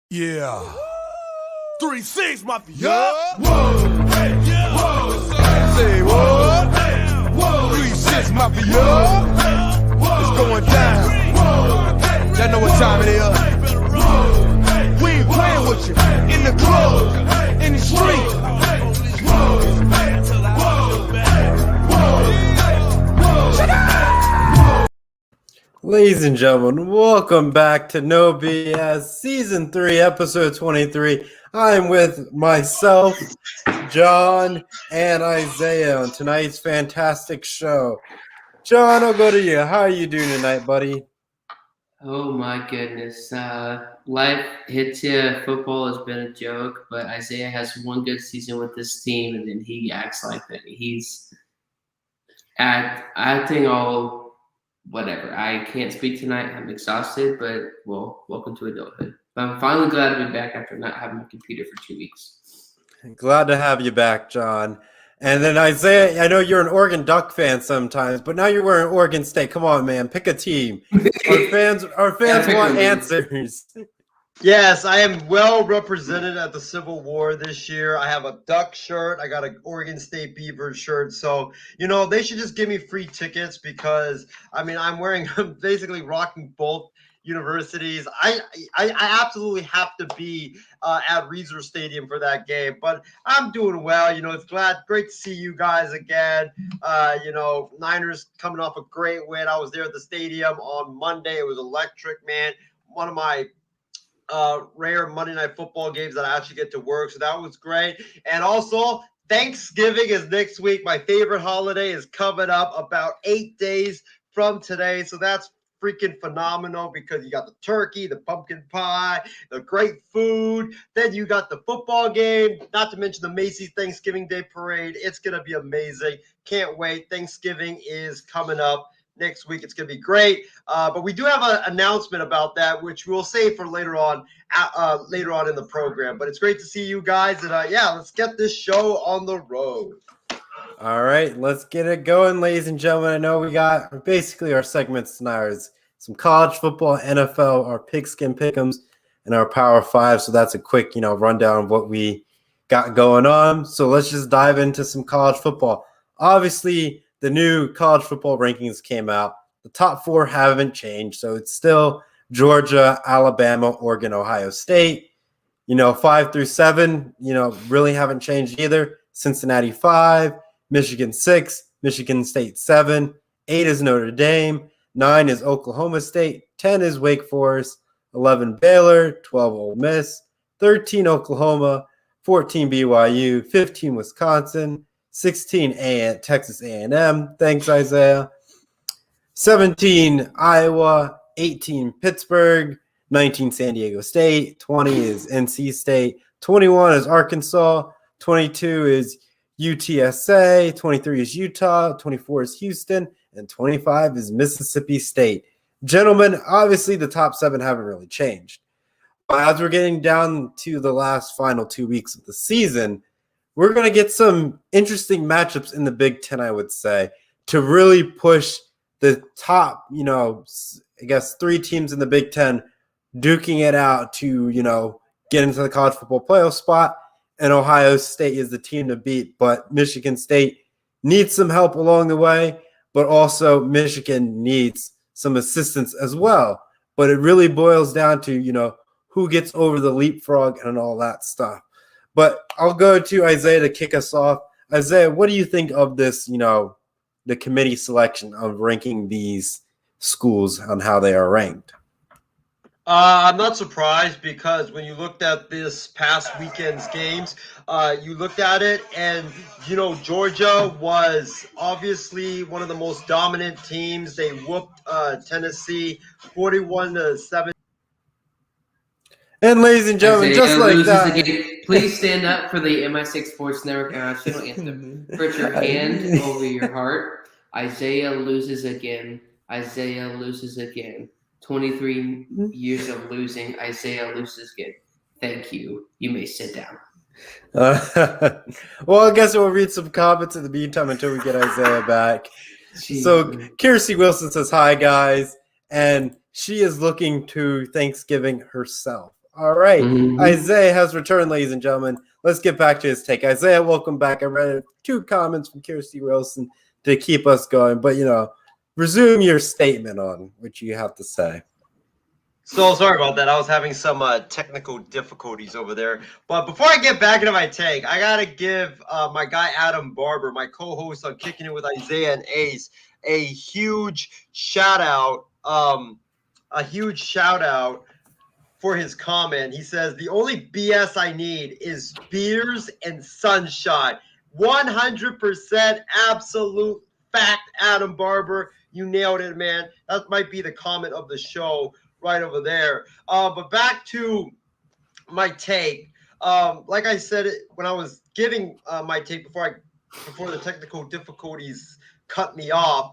Yeah. 3-6, mafia. Yeah. Whoa. Hey, yeah. Whoa. Say what? Whoa. 3-6 Mafia. It's going down. Y'all know what time it is. We ain't playing with you. In the club, in the street. Ladies and gentlemen, welcome back to No B.S. Season 3, Episode 23. I'm with myself, John, and Isaiah on tonight's fantastic show. John, I'll go to you. How are you doing tonight, buddy? Oh my goodness. Life hits you. Football has been a joke, but Isaiah has one good season with this team, and then he acts like that. He's acting all whatever. I can't speak tonight. I'm exhausted, but well, welcome to adulthood. I'm finally glad to be back after not having my computer for 2 weeks. Glad to have you back, John. And then Isaiah, I know you're an Oregon Duck fan sometimes, but now you're wearing Oregon State. Come on, man, pick a team. Our fans want answers. Yes, I am well represented at the Civil War this year. I have a Duck shirt. I got an Oregon State Beavers shirt. So, they should just give me free tickets because, I'm basically rocking both universities. I absolutely have to be at Reser Stadium for that game, but I'm doing well. It's great to see you guys again. Niners coming off a great win. I was there at the stadium on Monday. It was electric, man. One of my rare Monday Night Football games that I actually get to work, so that was great. And also, Thanksgiving is next week. My favorite holiday is coming up about 8 days from today, so that's freaking phenomenal because you got the turkey, the pumpkin pie, the great food. Then you got the football game, not to mention the Macy's Thanksgiving Day Parade. It's going to be amazing. Can't wait. Thanksgiving is coming up next week. It's going to be great. But we do have an announcement about that, which we'll save for later on in the program. But it's great to see you guys. And let's get this show on the road. All right, let's get it going, ladies and gentlemen. I know we got basically our segments tonight is some college football, NFL, our pigskin pick'ems, and our Power 5. So that's a quick, rundown of what we got going on. So let's just dive into some college football. Obviously, the new college football rankings came out. The top 4 haven't changed, so it's still Georgia, Alabama, Oregon, Ohio State. 5 through 7, really haven't changed either. Cincinnati 5, Michigan 6, Michigan State 7, 8 is Notre Dame, 9 is Oklahoma State, 10 is Wake Forest, 11 Baylor, 12 Ole Miss, 13 Oklahoma, 14 BYU, 15 Wisconsin, 16 Texas A&M. Thanks, Isaiah. 17 Iowa, 18 Pittsburgh, 19 San Diego State, 20 is NC State, 21 is Arkansas, 22 is UTSA, 23 is Utah, 24 is Houston, and 25 is Mississippi State. Gentlemen, obviously the top 7 haven't really changed. But as we're getting down to the final 2 weeks of the season, we're going to get some interesting matchups in the Big Ten, I would say, to really push the top, 3 teams in the Big Ten duking it out to, get into the college football playoff spot. And Ohio State is the team to beat, but Michigan State needs some help along the way, but also Michigan needs some assistance as well. But it really boils down to, who gets over the leapfrog and all that stuff. But I'll go to Isaiah to kick us off. Isaiah, what do you think of this, the committee selection of ranking these schools on how they are ranked? I'm not surprised because when you looked at this past weekend's games, you looked at it and, Georgia was obviously one of the most dominant teams. They whooped Tennessee 41-7. And ladies and gentlemen, Isaiah just like loses that. again. Please stand up for the MI6 Sports Network national anthem. Put your hand over your heart. Isaiah loses again. Isaiah loses again. 23 years of losing. Isaiah loses again. Thank you. You may sit down. Well, I guess we'll read some comments in the meantime until we get Isaiah back. Jeez. So Kiersey Wilson says, hi, guys. And she is looking to Thanksgiving herself. All right. Mhm. Isaiah has returned, ladies and gentlemen. Let's get back to his take. Isaiah, welcome back. I read 2 comments from Kirsty Wilson to keep us going, but resume your statement on what you have to say. So sorry about that. I was having some technical difficulties over there. But before I get back into my take, I gotta give my guy Adam Barber, my co-host on Kicking It with Isaiah and Ace, a huge shout out. For his comment. He says, the only BS I need is beers and sunshine. 100% absolute fact, Adam Barber. You nailed it, man. That might be the comment of the show right over there. But back to my take. Like I said when I was giving my take before the technical difficulties cut me off.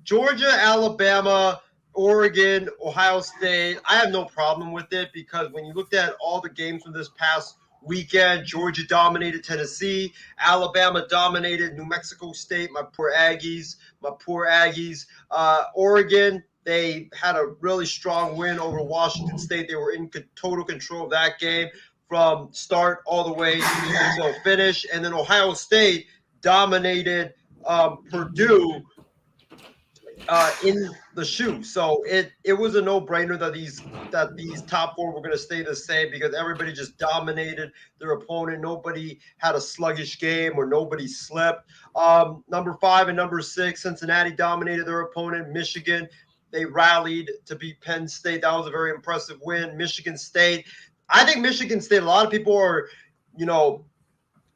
Georgia, Alabama, Oregon, Ohio State, I have no problem with it because when you looked at all the games from this past weekend, Georgia dominated Tennessee, Alabama dominated New Mexico State, my poor Aggies. Oregon, they had a really strong win over Washington State. They were in total control of that game from start all the way until finish. And then Ohio State dominated Purdue in the shoe. So it was a no-brainer that these top 4 were going to stay the same because everybody just dominated their opponent. Nobody had a sluggish game or nobody slept. Number 5 and number 6, Cincinnati dominated their opponent. Michigan, they rallied to beat Penn State. That was a very impressive win. Michigan State, I think Michigan State, a lot of people are,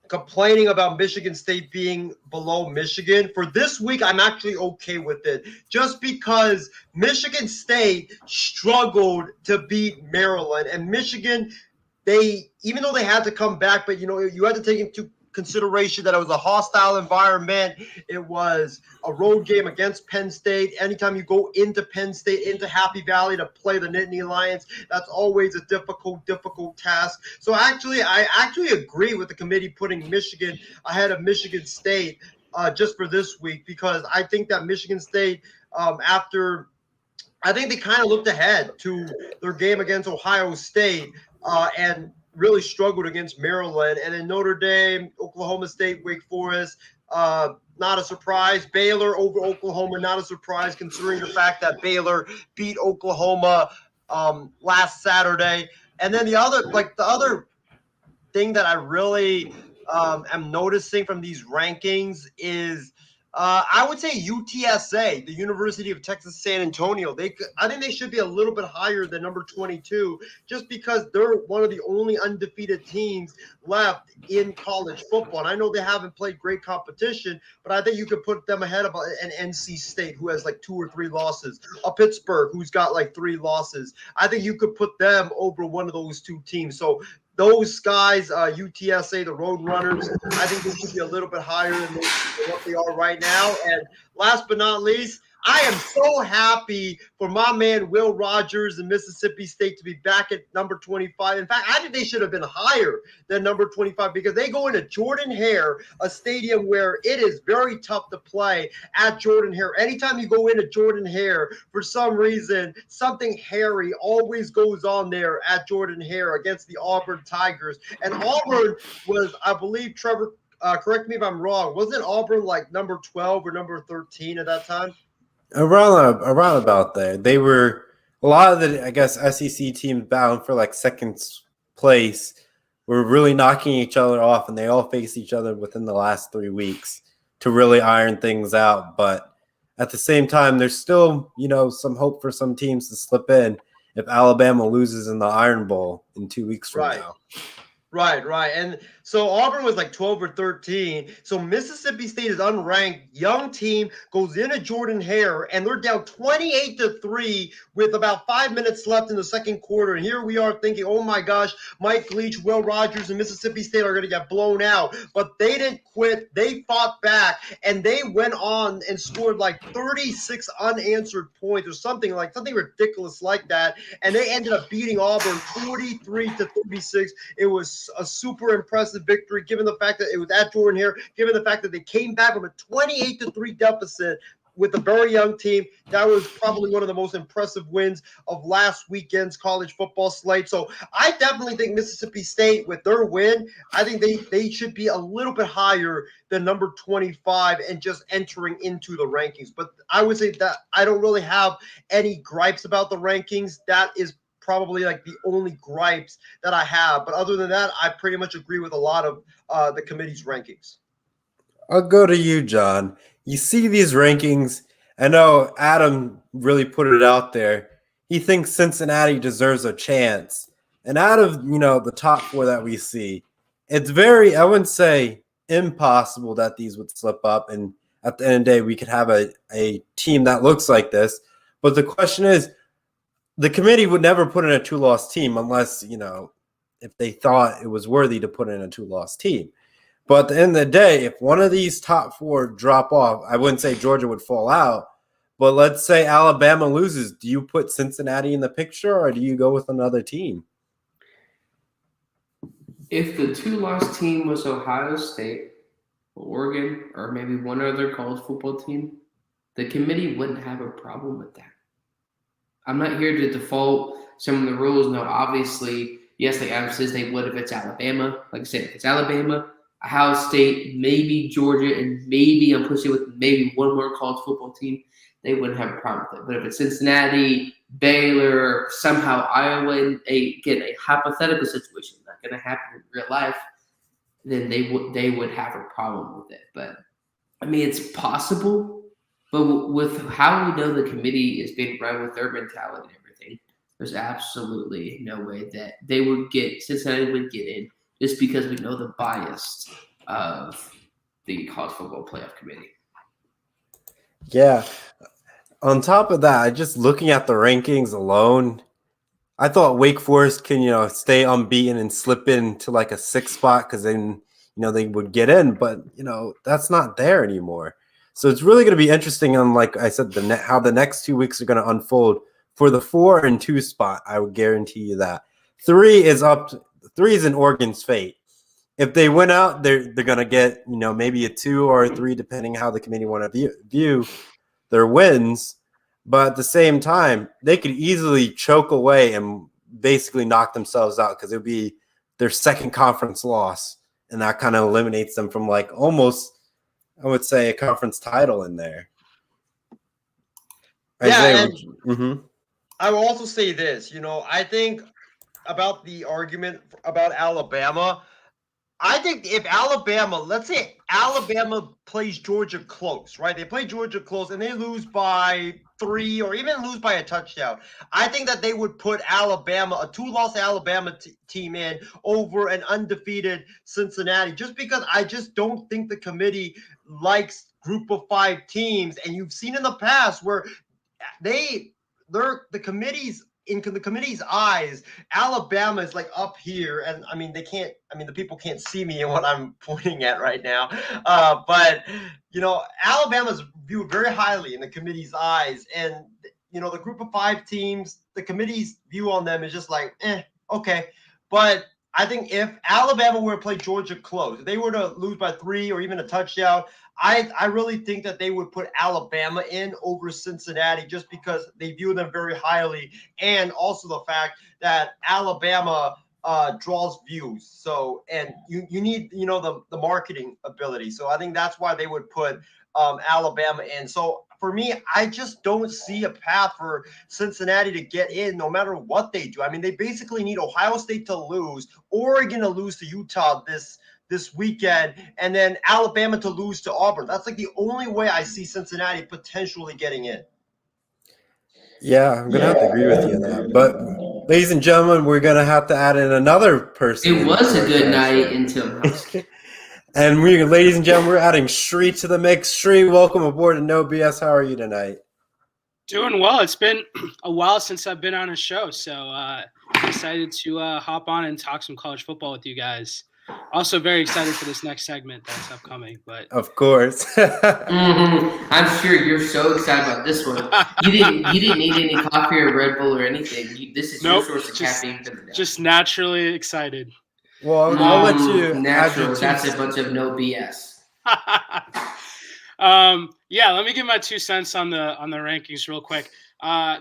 complaining about Michigan State being below Michigan. For this week, I'm actually okay with it just because Michigan State struggled to beat Maryland. And Michigan, even though they had to come back, but you had to take into consideration that it was a hostile environment. It was a road game against Penn State. Anytime you go into Penn State, into Happy Valley to play the Nittany Lions, that's always a difficult task. So I actually agree with the committee putting Michigan ahead of Michigan State just for this week because I think that Michigan State, I think they kind of looked ahead to their game against Ohio State and really struggled against Maryland. And then Notre Dame, Oklahoma State, Wake Forest, not a surprise. Baylor over Oklahoma, not a surprise considering the fact that Baylor beat Oklahoma last Saturday. And then the other thing that I really am noticing from these rankings is I would say UTSA, the University of Texas San Antonio. I think they should be a little bit higher than number 22 just because they're one of the only undefeated teams left in college football. And I know they haven't played great competition, but I think you could put them ahead of an NC State who has like 2 or 3 losses, a Pittsburgh who's got like 3 losses. I think you could put them over one of those 2 teams. So those guys, UTSA, the Roadrunners, I think they should be a little bit higher than what they are right now. And last but not least, I am so happy for my man Will Rogers and Mississippi State to be back at number 25. In fact, I think they should have been higher than number 25 because they go into Jordan-Hare, a stadium where it is very tough to play at Jordan-Hare. Anytime you go into Jordan-Hare, for some reason, something hairy always goes on there at Jordan-Hare against the Auburn Tigers. And Auburn was, I believe, Trevor, correct me if I'm wrong, wasn't Auburn like number 12 or number 13 at that time? Around about there. They were a lot of the, I guess, SEC teams bound for like second place were really knocking each other off, and they all faced each other within the last 3 weeks to really iron things out. But at the same time, there's still, some hope for some teams to slip in if Alabama loses in the Iron Bowl in 2 weeks from now. Right. And so Auburn was like 12 or 13. So Mississippi State is unranked. Young team goes into Jordan-Hare, and they're down 28-3 with about 5 minutes left in the second quarter. And here we are thinking, oh my gosh, Mike Leach, Will Rogers, and Mississippi State are going to get blown out. But they didn't quit. They fought back, and they went on and scored like 36 unanswered points or something ridiculous like that. And they ended up beating Auburn 43-36. It was a super impressive victory, given the fact that it was at Jordan-Hare, given the fact that they came back from a 28-3 deficit with a very young team. That was probably one of the most impressive wins of last weekend's college football slate. So I definitely think Mississippi State, with their win, I think they should be a little bit higher than number 25 and just entering into the rankings. But I would say that I don't really have any gripes about the rankings. That is probably like the only gripes that I have. But other than that, I pretty much agree with a lot of the committee's rankings. I'll go to you, John. You see these rankings. I know Adam really put it out there. He thinks Cincinnati deserves a chance. And out of, the top 4 that we see, it's very, I wouldn't say impossible that these would slip up. And at the end of the day, we could have a team that looks like this. But the question is, the committee would never put in a 2-loss team unless, if they thought it was worthy to put in a 2-loss team. But at the end of the day, if one of these top 4 drop off, I wouldn't say Georgia would fall out, but let's say Alabama loses. Do you put Cincinnati in the picture, or do you go with another team? If the 2-loss team was Ohio State, Oregon, or maybe one other college football team, the committee wouldn't have a problem with that. I'm not here to default some of the rules. No, obviously, yes, like Adam says, they would if it's Alabama. Like I said, if it's Alabama, Ohio State, maybe Georgia, and maybe I'm pushing with maybe one more college football team, they wouldn't have a problem with it. But if it's Cincinnati, Baylor, somehow Iowa, and a hypothetical situation, not going to happen in real life, then they would have a problem with it. But I mean, it's possible. But with how we know the committee is being run with their mentality and everything, there's absolutely no way that Cincinnati would get in just because we know the bias of the college football playoff committee. Yeah. On top of that, just looking at the rankings alone, I thought Wake Forest can, stay unbeaten and slip into like a 6th spot because then, they would get in. But, that's not there anymore. So it's really going to be interesting on, like I said, how the next 2 weeks are going to unfold for the 4 and 2 spot. I would guarantee you that 3 is in Oregon's fate. If they win out, they're going to get maybe a 2 or a 3, depending how the committee want to view their wins. But at the same time, they could easily choke away and basically knock themselves out because it would be their second conference loss, and that kind of eliminates them from like almost, I would say, a conference title in there. Yeah, I will also say this. I think about the argument about Alabama. I think if Alabama, let's say Alabama plays Georgia close, right? They play Georgia close and they lose by 3 or even lose by a touchdown. I think that they would put Alabama, a 2-loss Alabama team in over an undefeated Cincinnati, just because I just don't think the committee likes group of 5 teams. And you've seen in the past where the committee's eyes, Alabama is like up here, and the people can't see me in what I'm pointing at right now. But Alabama's viewed very highly in the committee's eyes, and the group of 5 teams, the committee's view on them is just like, okay. But I think if Alabama were to play Georgia close, if they were to lose by 3 or even a touchdown, I really think that they would put Alabama in over Cincinnati just because they view them very highly, and also the fact that Alabama draws views. So, and you need the marketing ability. So I think that's why they would put Alabama in. So for me, I just don't see a path for Cincinnati to get in no matter what they do. I mean, they basically need Ohio State to lose, Oregon to lose to Utah this weekend, and then Alabama to lose to Auburn. That's like the only way I see Cincinnati potentially getting in. Yeah, I'm going to have to agree with you on that. But, ladies and gentlemen, we're going to have to add in another person. It was a good night until And ladies and gentlemen, we're adding Shree to the mix. Shree, welcome aboard to No BS. How are you tonight? Doing well. It's been a while since I've been on a show, so excited to hop on and talk some college football with you guys. Also very excited for this next segment that's upcoming. But of course. I'm sure you're so excited about this one. You didn't need any coffee or Red Bull or anything. This is your source of caffeine for the day. Just naturally excited. Well, I'll let you. Natural. That's a bunch of no BS. Yeah, let me give my 2 cents on the rankings real quick.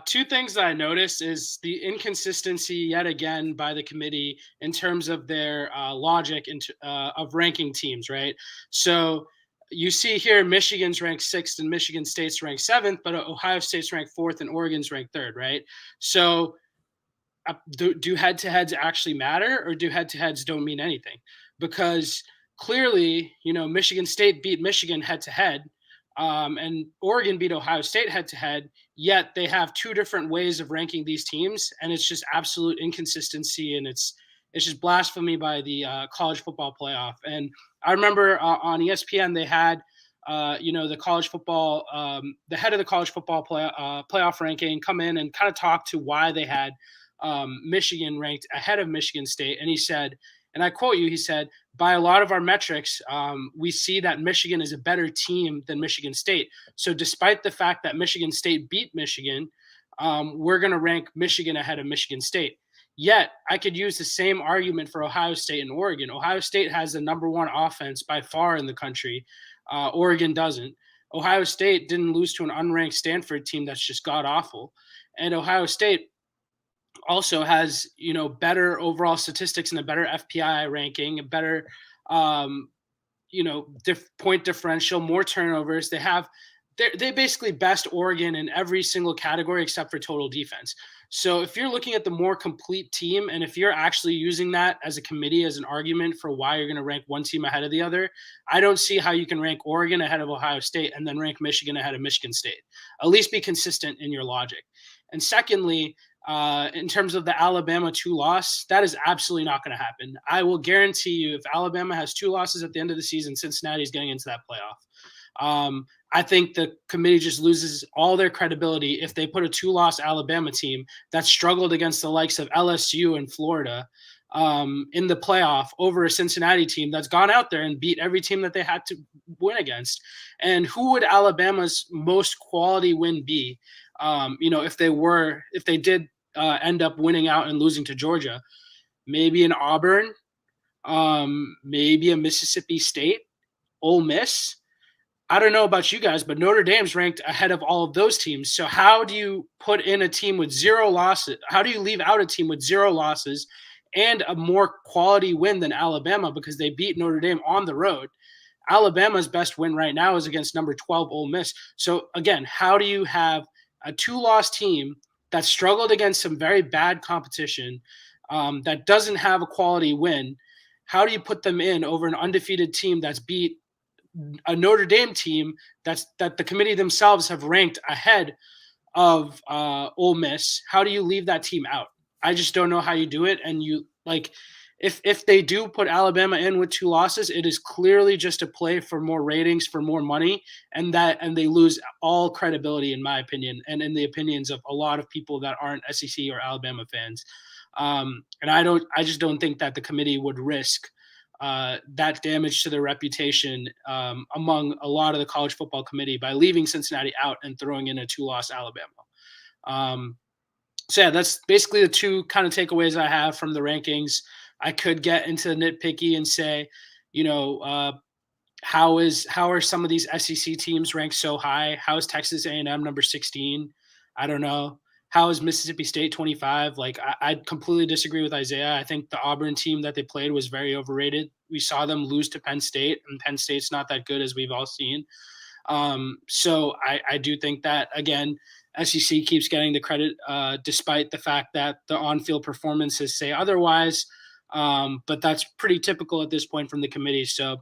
2 things that I noticed is the inconsistency yet again by the committee in terms of their logic of ranking teams, right? So you see here Michigan's ranked 6th and Michigan State's ranked 7th, but Ohio State's ranked 4th and Oregon's ranked 3rd, right? So do head-to-heads actually matter, or do head-to-heads don't mean anything? Because clearly, Michigan State beat Michigan head-to-head, and Oregon beat Ohio State head-to-head, yet they have 2 different ways of ranking these teams, and it's just absolute inconsistency, and it's just blasphemy by the college football playoff. And I remember on ESPN they had the college football, the head of the college football playoff ranking come in and kind of talk to why they had Michigan ranked ahead of Michigan State. And he said, and I quote you, he said, by a lot of our metrics, we see that Michigan is a better team than Michigan State. So despite the fact that Michigan State beat Michigan, we're going to rank Michigan ahead of Michigan State. Yet I could use the same argument for Ohio State and Oregon. Ohio State has the number 1 offense by far in the country. Oregon doesn't. Ohio State didn't lose to an unranked Stanford team that's just god awful. And Ohio State also has, better overall statistics and a better FPI ranking, a better, point differential, more turnovers. They basically best Oregon in every single category except for total defense. So if you're looking at the more complete team, and if you're actually using that as a committee as an argument for why you're going to rank one team ahead of the other, I don't see how you can rank Oregon ahead of Ohio State and then rank Michigan ahead of Michigan State. At least be consistent in your logic. And secondly, in terms of the Alabama 2 loss, that is absolutely not going to happen. I will guarantee you, if Alabama has 2 losses at the end of the season, Cincinnati's getting into that playoff. I think the committee just loses all their credibility if they put a 2-loss Alabama team that struggled against the likes of LSU and Florida in the playoff over a Cincinnati team that's gone out there and beat every team that they had to win against. And who would Alabama's most quality win be? If they did end up winning out and losing to Georgia, maybe an Auburn, maybe a Mississippi State, Ole Miss. I don't know about you guys, but Notre Dame's ranked ahead of all of those teams. So how do you put in a team with 0 losses? How do you leave out a team with 0 losses and a more quality win than Alabama because they beat Notre Dame on the road? Alabama's best win right now is against number 12 Ole Miss. So again, how do you have a 2-loss team that struggled against some very bad competition, that doesn't have a quality win? How do you put them in over an undefeated team that's beat a Notre Dame team that the committee themselves have ranked ahead of Ole Miss? How do you leave that team out? I just don't know how you do it. And if they do put Alabama in with 2 losses, it is clearly just a play for more ratings, for more money, and they lose all credibility, in my opinion, and in the opinions of a lot of people that aren't SEC or Alabama fans. And I just don't think that the committee would risk that damage to their reputation among a lot of the college football committee by leaving Cincinnati out and throwing in a 2-loss Alabama. So yeah, that's basically the 2 kind of takeaways I have from the rankings. I could get into nitpicky and say, how are some of these SEC teams ranked so high? How is Texas A&M number 16? I don't know. How is Mississippi State 25? I completely disagree with Isaiah. I think the Auburn team that they played was very overrated. We saw them lose to Penn State, and Penn State's not that good, as we've all seen. So I do think that, again, SEC keeps getting the credit despite the fact that the on-field performances say otherwise. But that's pretty typical at this point from the committee. So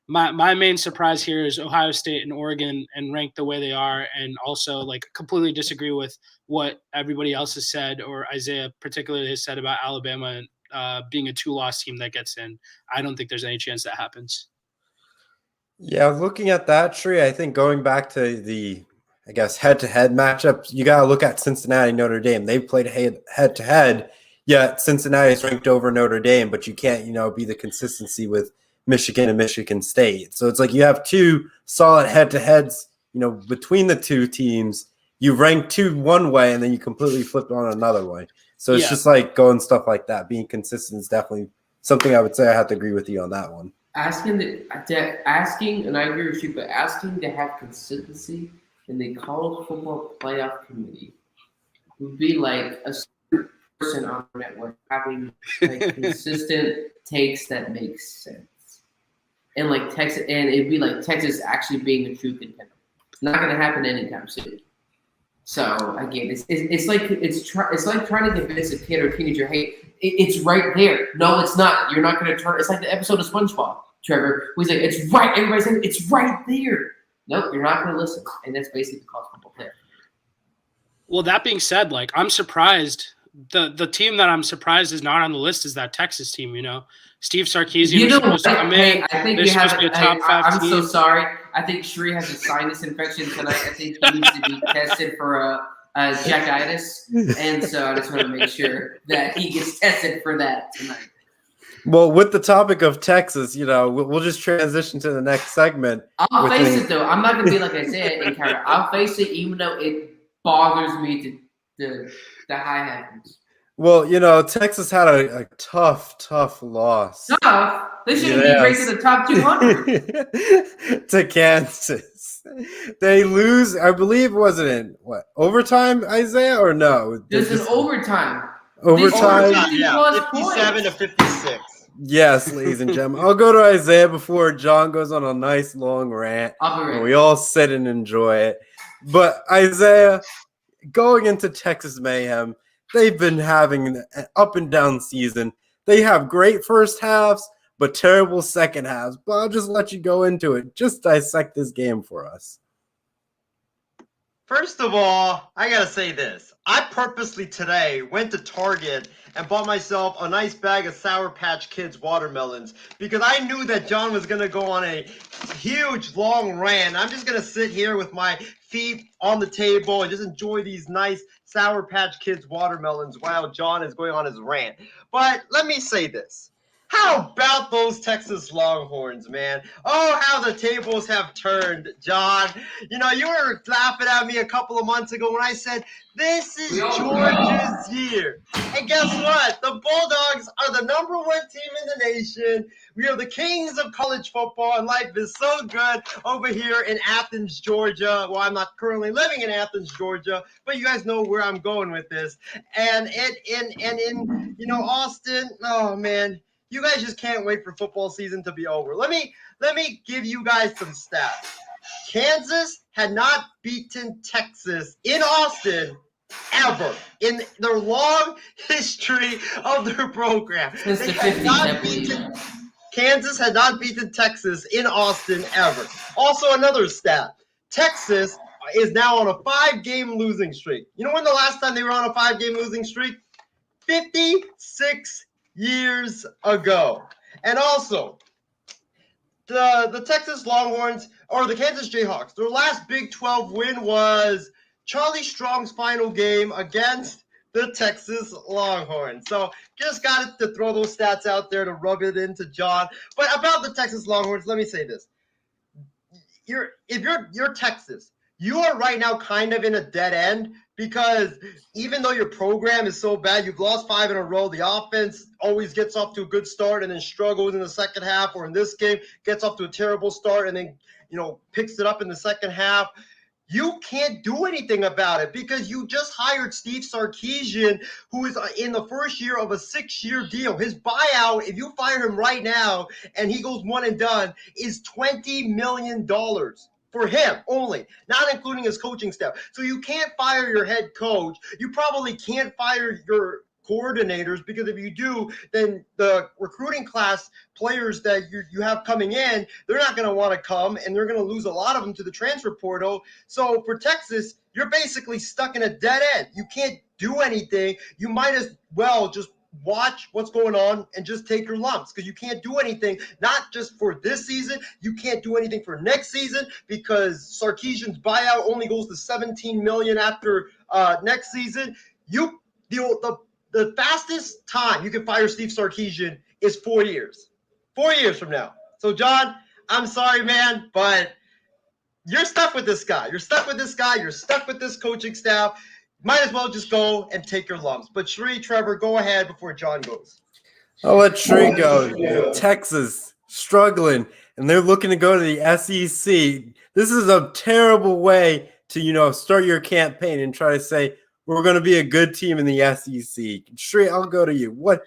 my main surprise here is Ohio State and Oregon and ranked the way they are, and also completely disagree with what everybody else has said, or Isaiah particularly has said about Alabama being a 2-loss team that gets in. I don't think there's any chance that happens. Yeah, looking at that tree, I think going back to the, head-to-head matchups, you got to look at Cincinnati, Notre Dame. They played head-to-head, yet Cincinnati's ranked over Notre Dame, but you can't, be the consistency with Michigan and Michigan State. So it's you have 2 solid head-to-heads, between the 2 teams. You rank 2 one way, and then you completely flip on another way. So it's just going stuff like that. Being consistent is definitely something I would say I have to agree with you on that one. asking, and I agree with you, but asking to have consistency in the college football playoff committee would be like a person on the network having like consistent takes that make sense, and like Texas, and it'd be like Texas actually being a true contender. It's not going to happen anytime soon. So again, it's like trying to convince a kid or teenager, hey, it's right there. No, it's not. You're not going to turn. It's like the episode of SpongeBob, Trevor. He's like, it's right. Everybody's saying it's right there. Nope, you're not going to listen. And that's basically the college football player. Well, that being said, like I'm surprised. The team that I'm surprised is not on the list is that Texas team. You know, Steve Sarkisian was supposed to come in. I think They're supposed to be a top 5 I'm team. so sorry. I think Shree has a sinus infection tonight. I think he needs to be tested for a jackitis, and so I just want to make sure that he gets tested for that tonight. Well, with the topic of Texas, you know, we'll just transition to the next segment. I'll face it though. I'm not gonna be like Isaiah and Kyra. I'll face it, even though it bothers me to the high heavens. Well, you know, Texas had a tough loss. Tough. They shouldn't be ranked in the top 200 to Kansas. They lose, I believe, wasn't it what overtime, Isaiah, or no? There's an overtime. Overtime, yeah, 57 to 56. Yes, ladies and gentlemen. I'll go to Isaiah before John goes on a nice long rant. And we all sit and enjoy it. But Isaiah, going into Texas Mayhem, they've been having an up and down season. They have great first halves, but terrible second halves. But I'll just let you go into it. Just dissect this game for us. First of all, I gotta say this. I purposely today went to Target and bought myself a nice bag of Sour Patch Kids watermelons because I knew that John was gonna go on a huge long rant. I'm just gonna sit here with my feet on the table and just enjoy these nice Sour Patch Kids watermelons while John is going on his rant. But let me say this. How about those Texas Longhorns, man? Oh, how the tables have turned, John. You know, you were laughing at me a couple of months ago when I said, this is Georgia's year. And guess what? The Bulldogs are the #1 team in the nation. We are the kings of college football, and life is so good over here in Athens, Georgia. Well, I'm not currently living in Athens, Georgia, but you guys know where I'm going with this. And in you know, Austin, oh, man. You guys just can't wait for football season to be over. Let me give you guys some stats. Kansas had not beaten Texas in Austin ever in their long history of their program. Since the 50s, Kansas had not beaten Texas in Austin ever. Also, another stat. Texas is now on a 5-game losing streak. You know when the last time they were on a 5-game losing streak? 56 years ago. And also, the Texas Longhorns, or the Kansas Jayhawks, their last Big 12 win was Charlie Strong's final game against the Texas Longhorns. So just got to throw those stats out there to rub it into John. But about the Texas Longhorns, let me say this. If you're Texas, you are right now kind of in a dead end because even though your program is so bad, you've lost 5 in a row. The offense always gets off to a good start and then struggles in the second half, or in this game, gets off to a terrible start and then, you know, picks it up in the second half. You can't do anything about it because you just hired Steve Sarkisian, who is in the first year of a 6-year deal. His buyout, if you fire him right now and he goes one and done, is $20 million. For him only, not including his coaching staff. So you can't fire your head coach. You probably can't fire your coordinators because if you do, then the recruiting class players that you have coming in, they're not going to want to come, and they're going to lose a lot of them to the transfer portal. So for Texas, you're basically stuck in a dead end. You can't do anything. You might as well just watch what's going on and just take your lumps because you can't do anything, not just for this season. You can't do anything for next season because Sarkisian's buyout only goes to $17 million after next season. The fastest time you can fire Steve Sarkisian is 4 years. 4 years from now. So, John, I'm sorry, man, but you're stuck with this guy. You're stuck with this guy. You're stuck with this coaching staff. Might as well just go and take your lumps. But Shree, Trevor, go ahead before John goes. I'll let Shree go. Texas struggling, and they're looking to go to the SEC. This is a terrible way to, start your campaign and try to say we're going to be a good team in the SEC. Shree, I'll go to you. What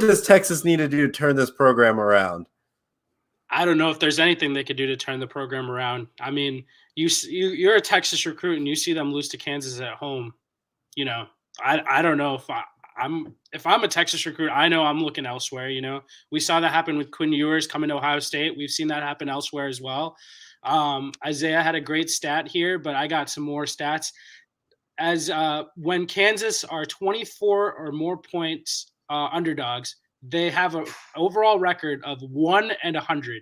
does Texas need to do to turn this program around? I don't know if there's anything they could do to turn the program around. I mean, you're a Texas recruit and you see them lose to Kansas at home. I don't know if I'm a Texas recruit, I know I'm looking elsewhere. We saw that happen with Quinn Ewers coming to Ohio State. We've seen that happen elsewhere as well. Isaiah had a great stat here, but I got some more stats. As when Kansas are 24 or more points underdogs, they have an overall record of 1-100,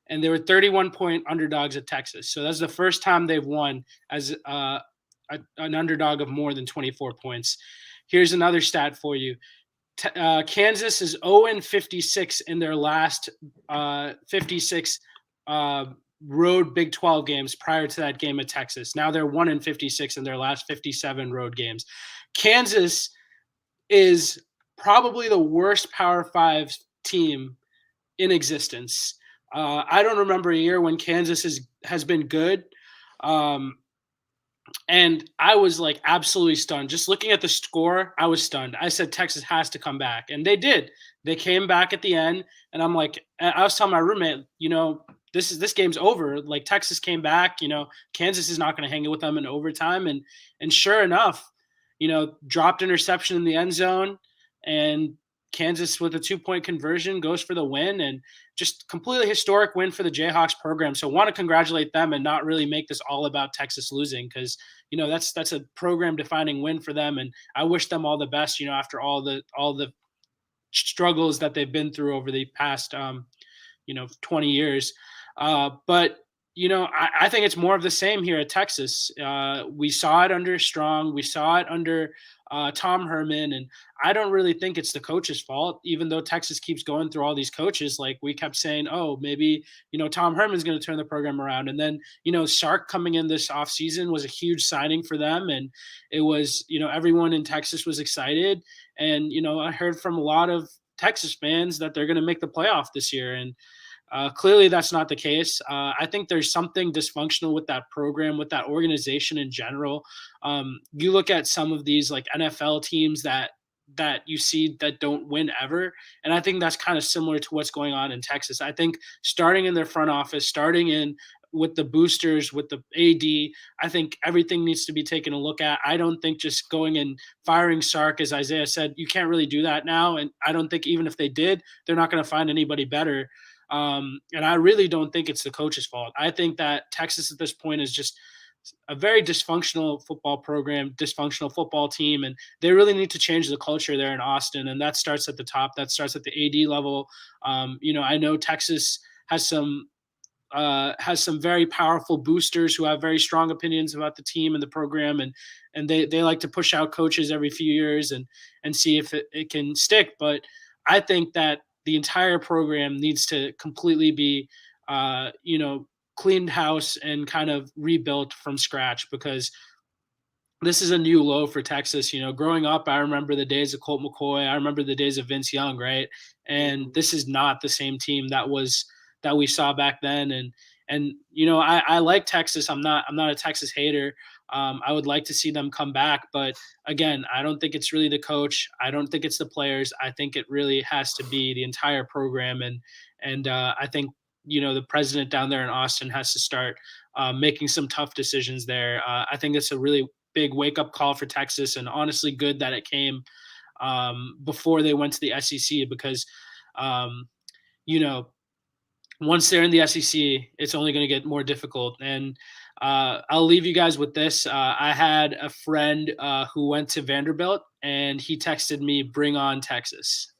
and they were 31-point underdogs at Texas. So that's the first time they've won as an underdog of more than 24 points. Here's another stat for you. Kansas is 0-56 in their last 56 road Big 12 games prior to that game at Texas. Now they're 1-56 in their last 57 road games. Kansas is probably the worst Power 5 team in existence. I don't remember a year when Kansas has been good. And I was like absolutely stunned. Just looking at the score, I was stunned. I said Texas has to come back. And they did. They came back at the end. And I'm like, I was telling my roommate, this game's over. Like Texas came back, Kansas is not going to hang it with them in overtime. And sure enough, dropped interception in the end zone, and Kansas with a 2-point conversion goes for the win, and just completely historic win for the Jayhawks program. So want to congratulate them and not really make this all about Texas losing, because that's a program defining win for them. And I wish them all the best, after all the struggles that they've been through over the past 20 years. But I think it's more of the same here at Texas. We saw it under Strong. We saw it under Tom Herman. And I don't really think it's the coach's fault, even though Texas keeps going through all these coaches. Like we kept saying, oh, maybe, Tom Herman's going to turn the program around. And then, Sark coming in this offseason was a huge signing for them. And it was, everyone in Texas was excited. And, I heard from a lot of Texas fans that they're going to make the playoff this year. And clearly that's not the case. I think there's something dysfunctional with that program, with that organization in general. You look at some of these like NFL teams that you see that don't win ever. And I think that's kind of similar to what's going on in Texas. I think starting in their front office, starting in with the boosters, with the AD, I think everything needs to be taken a look at. I don't think just going and firing Sark, as Isaiah said, you can't really do that now. And I don't think even if they did, they're not going to find anybody better. And I really don't think it's the coach's fault. I think that Texas at this point is just a very dysfunctional football program, dysfunctional football team, and they really need to change the culture there in Austin. And that starts at the top. That starts at the AD level. I know Texas has some very powerful boosters who have very strong opinions about the team and the program, and they like to push out coaches every few years and see if it can stick. But I think that the entire program needs to completely be, cleaned house and kind of rebuilt from scratch, because this is a new low for Texas. Growing up, I remember the days of Colt McCoy. I remember the days of Vince Young, right? And this is not the same team that we saw back then. And I like Texas. I'm not a Texas hater. I would like to see them come back, but again, I don't think it's really the coach. I don't think it's the players. I think it really has to be the entire program. And I think, the president down there in Austin has to start making some tough decisions there. I think it's a really big wake up call for Texas, and honestly good that it came before they went to the SEC, because, once they're in the SEC, it's only going to get more difficult. And I'll leave you guys with this. I had a friend who went to Vanderbilt, and he texted me, "Bring on Texas."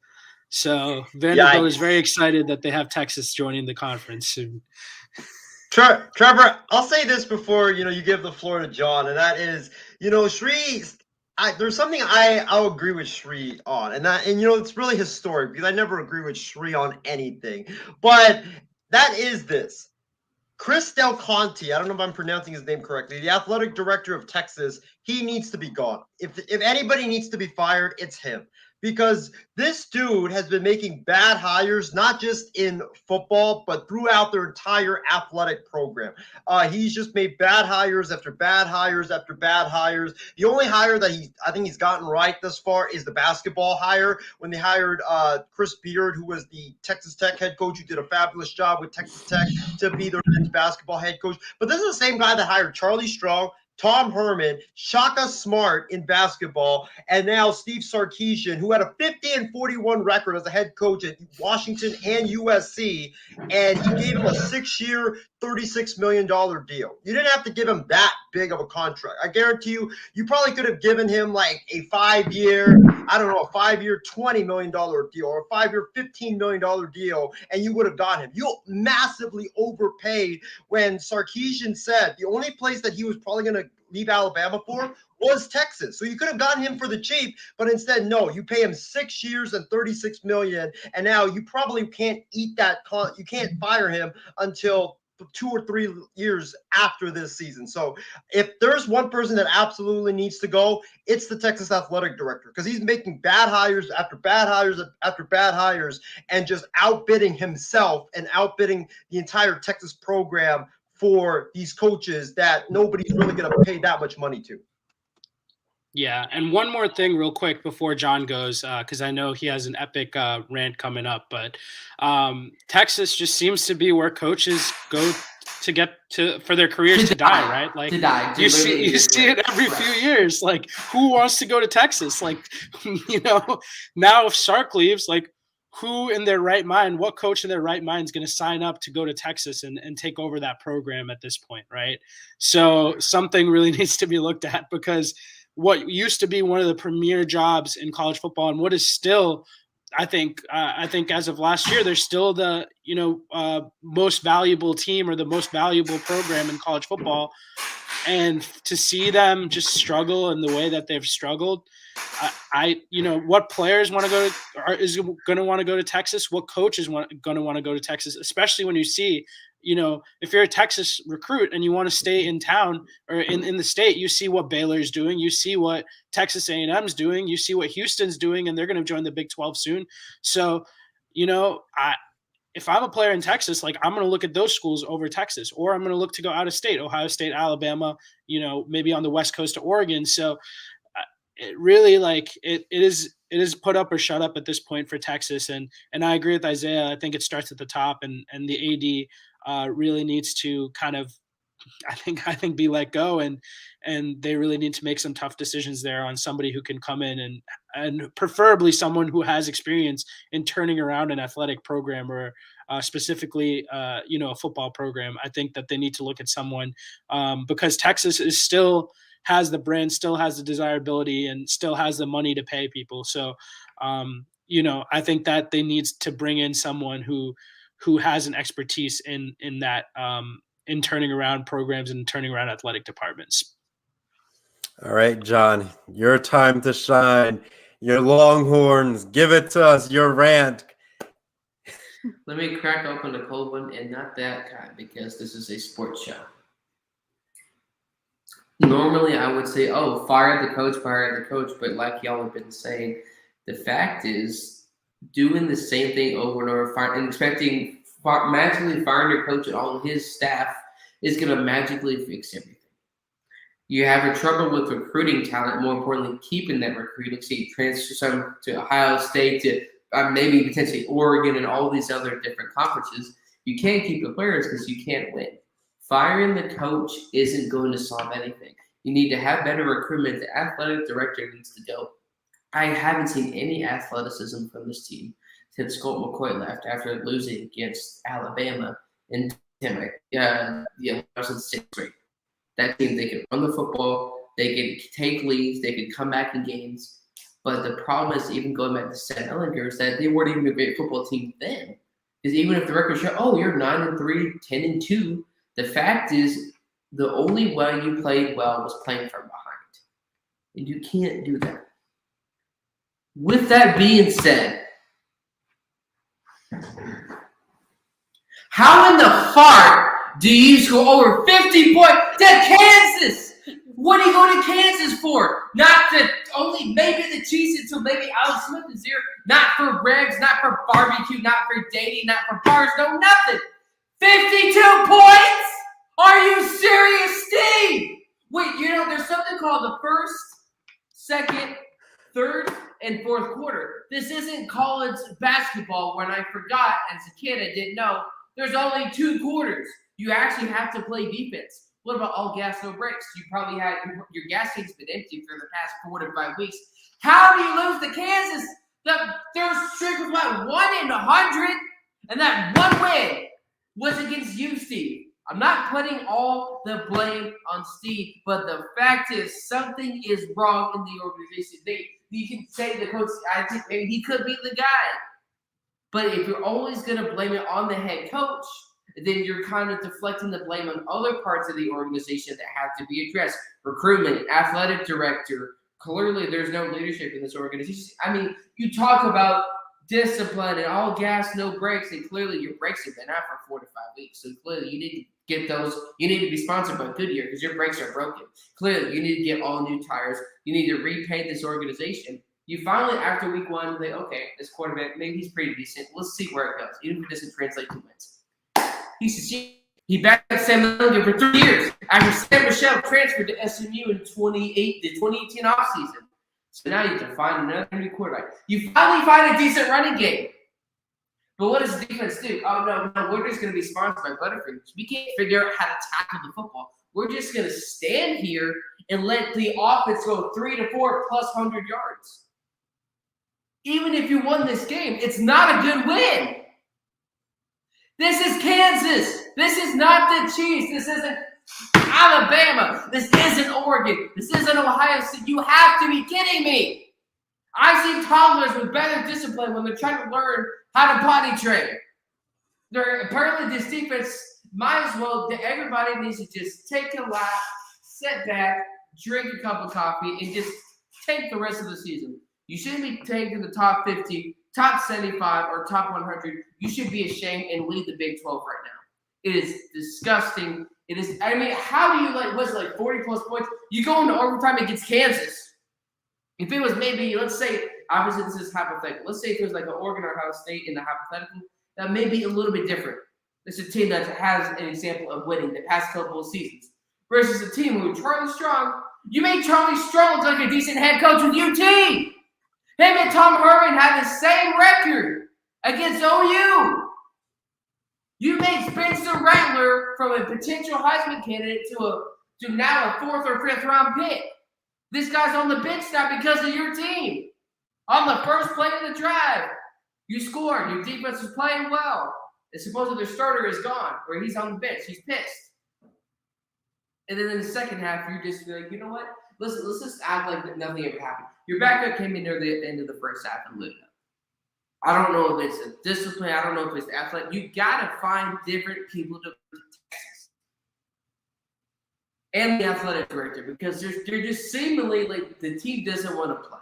So Vanderbilt is very excited that they have Texas joining the conference soon. Trevor, I'll say this before you give the floor to John, and that is, Shree. There's something I'll agree with Shree on, and it's really historic, because I never agree with Shree on anything, but that is this. Chris Del Conte, I don't know if I'm pronouncing his name correctly, the athletic director of Texas, he needs to be gone. If anybody needs to be fired, it's him. because this dude has been making bad hires, not just in football, but throughout their entire athletic program. He's just made bad hires after bad hires after bad hires. The only hire that I think he's gotten right thus far is the basketball hire, when they hired Chris Beard, who was the Texas Tech head coach, who did a fabulous job with Texas Tech, to be their men's basketball head coach. But this is the same guy that hired Charlie Strong, Tom Herman, Shaka Smart in basketball, and now Steve Sarkisian, who had a 50-41 record as a head coach at Washington and USC, and he gave him a 6-year, $36 million deal. You didn't have to give him that big of a contract. I guarantee you, you probably could have given him like a 5-year, $20 million deal, or a 5-year, $15 million deal, and you would have got him. You massively overpaid when Sarkisian said the only place that he was probably going to leave Alabama for was Texas. So you could have gotten him for the cheap, but instead, no, you pay him 6 years and $36 million, and now you probably can't eat that. You can't fire him until 2 or 3 years after this season. So if there's one person that absolutely needs to go, it's the Texas athletic director, because he's making bad hires after bad hires after bad hires, and just outbidding himself and outbidding the entire Texas program for these coaches that nobody's really going to pay that much money to. Yeah, and one more thing real quick before John goes, because I know he has an epic rant coming up, but Texas just seems to be where coaches go to get to for their careers to die, right? Like, to die. You see it every few years. Like, who wants to go to Texas? Like, now if Sark leaves, like, who in their right mind, what coach in their right mind is going to sign up to go to Texas and take over that program at this point, right? So something really needs to be looked at, because what used to be one of the premier jobs in college football, and what is still, I think as of last year, they're still the most valuable team or the most valuable program in college football. And to see them just struggle in the way that they've struggled, what players want to go to, is going to want to go to Texas? What coaches going to want to go to Texas? Especially when you see, if you're a Texas recruit and you want to stay in town or in the state, you see what Baylor's doing, you see what Texas A&M's doing, you see what Houston's doing, and they're going to join the Big 12 soon. So, if I'm a player in Texas, like, I'm going to look at those schools over Texas, or I'm going to look to go out of state, Ohio State, Alabama, maybe on the West Coast to Oregon. So it really, like, it is put up or shut up at this point for Texas. And I agree with Isaiah. I think it starts at the top, and the AD really needs to kind of, I think be let go, and they really need to make some tough decisions there on somebody who can come in and preferably someone who has experience in turning around an athletic program, or specifically, a football program. I think that they need to look at someone, because Texas is still has the brand, still has the desirability, and still has the money to pay people. So, I think that they need to bring in someone who has an expertise in that, in turning around programs and turning around athletic departments. All right, John, your time to shine. Your Longhorns, give it to us, your rant. Let me crack open a cold one, and not that kind, because this is a sports show. Normally, I would say, oh, fire the coach, but like y'all have been saying, the fact is, doing the same thing over and over, and expecting magically firing your coach and all of his staff is going to magically fix everything. You have a trouble with recruiting talent, more importantly, keeping that recruiting. So you transfer some to Ohio State, to maybe potentially Oregon and all these other different conferences. You can't keep the players because you can't win. Firing the coach isn't going to solve anything. You need to have better recruitment. The athletic director needs to go. I haven't seen any athleticism from this team since Colt McCoy left after losing against Alabama in 6th grade. That team, they could run the football, they could take leads, they could come back in games. But the problem is, even going back to Sam Ehlinger, is that they weren't even a great football team then. Because even if the record show, oh, you're 9-3, 10-2, the fact is, the only way you played well was playing from behind. And you can't do that. With that being said, how in the fart do you score over 50 points to Kansas? What do you go to Kansas for? Not to only maybe the Chiefs until maybe Alex Smith is here. Not for ribs, not for barbecue, not for dating, not for bars, no nothing. 52 points? Are you serious, Steve? Wait, there's something called the first, second, third, and fourth quarter. This isn't college basketball when I forgot as a kid, I didn't know. There's only 2 quarters. You actually have to play defense. What about all gas, no brakes? You probably had your gas tank's been empty for the past 4 to 5 weeks. How do you lose to Kansas? Their streak was like 1 in 100, and that one win was against you, Steve. I'm not putting all the blame on Steve, but the fact is something is wrong in the organization. You can say the coach, I think maybe he could be the guy. But if you're always going to blame it on the head coach, then you're kind of deflecting the blame on other parts of the organization that have to be addressed. Recruitment, athletic director. Clearly, there's no leadership in this organization. I mean, you talk about discipline and all gas, no brakes, and clearly your brakes have been out for 4 to 5 weeks. So clearly, you need to get those. You need to be sponsored by Goodyear because your brakes are broken. Clearly, you need to get all new tires. You need to repaint this organization. You finally, after week 1, say, okay, this quarterback, maybe he's pretty decent. Let's see where it goes, even if it doesn't translate to wins. He backed Sam Milligan for 3 years after Sam Michelle transferred to SMU in the 2018 offseason. So now you have to find another new quarterback. You finally find a decent running game. But what does the defense do? Oh, no, we're just going to be sponsored by Butterfingers. We can't figure out how to tackle the football. We're just going to stand here and let the offense go 3 to 4 plus 100 yards. Even if you won this game, it's not a good win. This is Kansas. This is not the Chiefs. This isn't Alabama. This isn't Oregon. This isn't Ohio State. You have to be kidding me. I've seen toddlers with better discipline when they're trying to learn how to potty train. Apparently, this defense might as well, everybody needs to just take a lap, sit back, drink a cup of coffee, and just take the rest of the season. You shouldn't be taking the top 50, top 75, or top 100. You should be ashamed and lead the Big 12 right now. It is disgusting. It is. I mean, how do you what's it like 40 plus points? You go into overtime against Kansas. If it was maybe, let's say, obviously this is hypothetical. Let's say if it was like an Oregon or Ohio State in the hypothetical, that may be a little bit different. It's a team that has an example of winning the past couple of seasons versus a team who Charlie Strong. You made Charlie Strong look like a decent head coach with UT. Him and Tom Herman had the same record against OU. You made Spencer Rattler from a potential Heisman candidate to now a 4th or 5th round pick. This guy's on the bench now because of your team. On the first play of the drive, you scored. Your defense was playing well. And supposedly their starter is gone, or he's on the bench. He's pissed. And then in the second half, you're just like, you know what? Let's just act like nothing ever happened. Your backup came in near the end of the first half and lit up. I don't know if it's a discipline. I don't know if it's athletic. You got to find different people to Texas. And the athletic director, because they're just seemingly like the team doesn't want to play.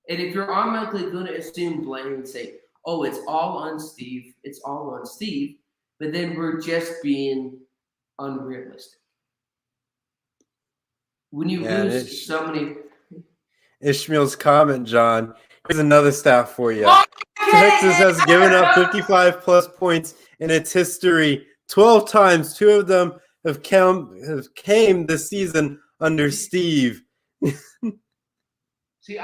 And if you're automatically going to assume blame and say, oh, it's all on Steve, but then we're just being unrealistic. When you lose so many. Ishmael's comment, John. Here's another stat for you. Oh, Texas has given up 55 plus points in its history 12 times. 2 of them have came this season under Steve. See,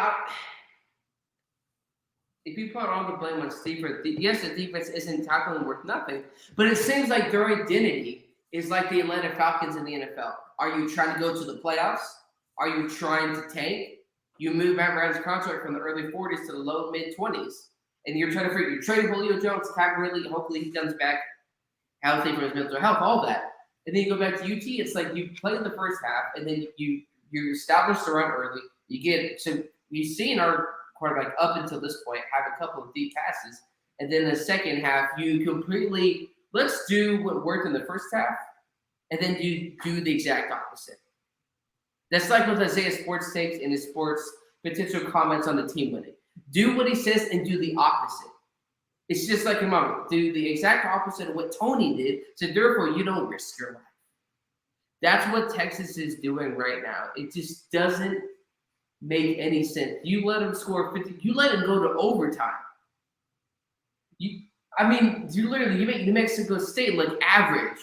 if you put all the blame on Steve, yes, the defense isn't tackling worth nothing, but it seems like their identity is like the Atlanta Falcons in the NFL. Are you trying to go to the playoffs? Are you trying to tank? You move Matt Ryan's contract from the early 40s to the low mid-20s, and you're trying to figure. You trade Julio Jones, Pat Gurley, hopefully he comes back healthy for his mental health, all that. And then you go back to UT. It's like you play in the first half, and then you establish the run early. You've seen our quarterback up until this point have a couple of deep passes, and then the second half you completely let's do what worked in the first half, and then you do the exact opposite. That's like with Isaiah Sports takes in his sports potential comments on the team winning. Do what he says and do the opposite. It's just like your mom. Do the exact opposite of what Tony did, so therefore you don't risk your life. That's what Texas is doing right now. It just doesn't make any sense. You let them score 50. You let them go to overtime. You make New Mexico State look average.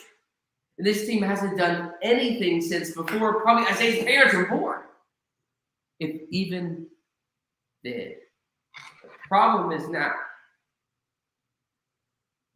And this team hasn't done anything since before probably Isaiah's parents were born. If even then. The problem is now.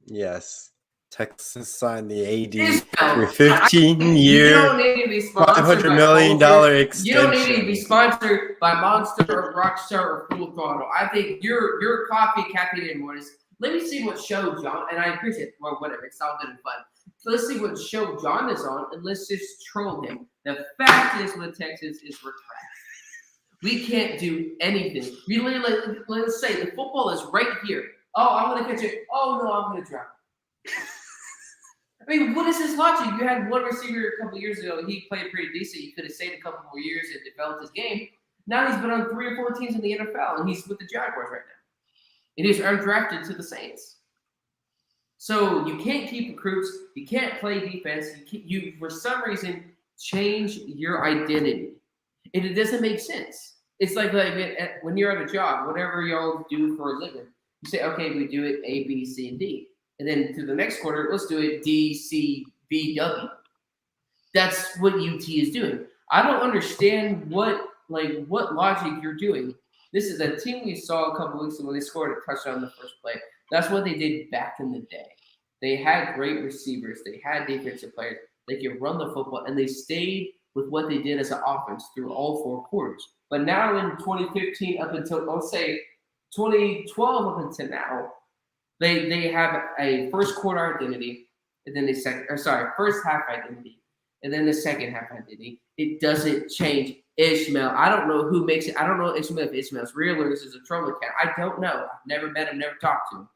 Yes. Texas signed the AD This- for a You 15-year, don't need to be sponsored $500 by million Ultra. extension. You don't need to be sponsored by Monster or Rockstar or Full Throttle. I think your coffee, caffeinated mornings. Let me see what show John, and I appreciate it, or whatever. It's all good and fun. So let's see what show John is on, and let's just troll him. The fact is with Texas is we're trash. We can't do anything. We literally, let's say the football is right here. Oh, I'm going to catch it. Oh, no, I'm going to drop it. I mean, what is his logic? You had one receiver a couple years ago. He played pretty decent. You could have stayed a couple more years and developed his game. Now he's been on 3 or 4 teams in the NFL, and he's with the Jaguars right now. And he's undrafted to the Saints. So you can't keep recruits. You can't play defense. You for some reason, change your identity. And it doesn't make sense. It's like when you're at a job, whatever y'all do for a living, you say, okay, we do it A, B, C, and D. And then to the next quarter, let's do it D, C, B, W. That's what UT is doing. I don't understand what logic you're doing. This is a team we saw a couple weeks ago when they scored a touchdown in the first play. That's what they did back in the day. They had great receivers. They had defensive players. They could run the football, and they stayed with what they did as an offense through all 4 quarters. But now in 2015 up until, let's say, 2012 up until now, they have a first quarter identity, and then first half identity, and then the second half identity. It doesn't change. Ishmael, I don't know who makes it. I don't know Ishmael if Ishmael's real or this is a troll account. I don't know. I've never met him, never talked to him.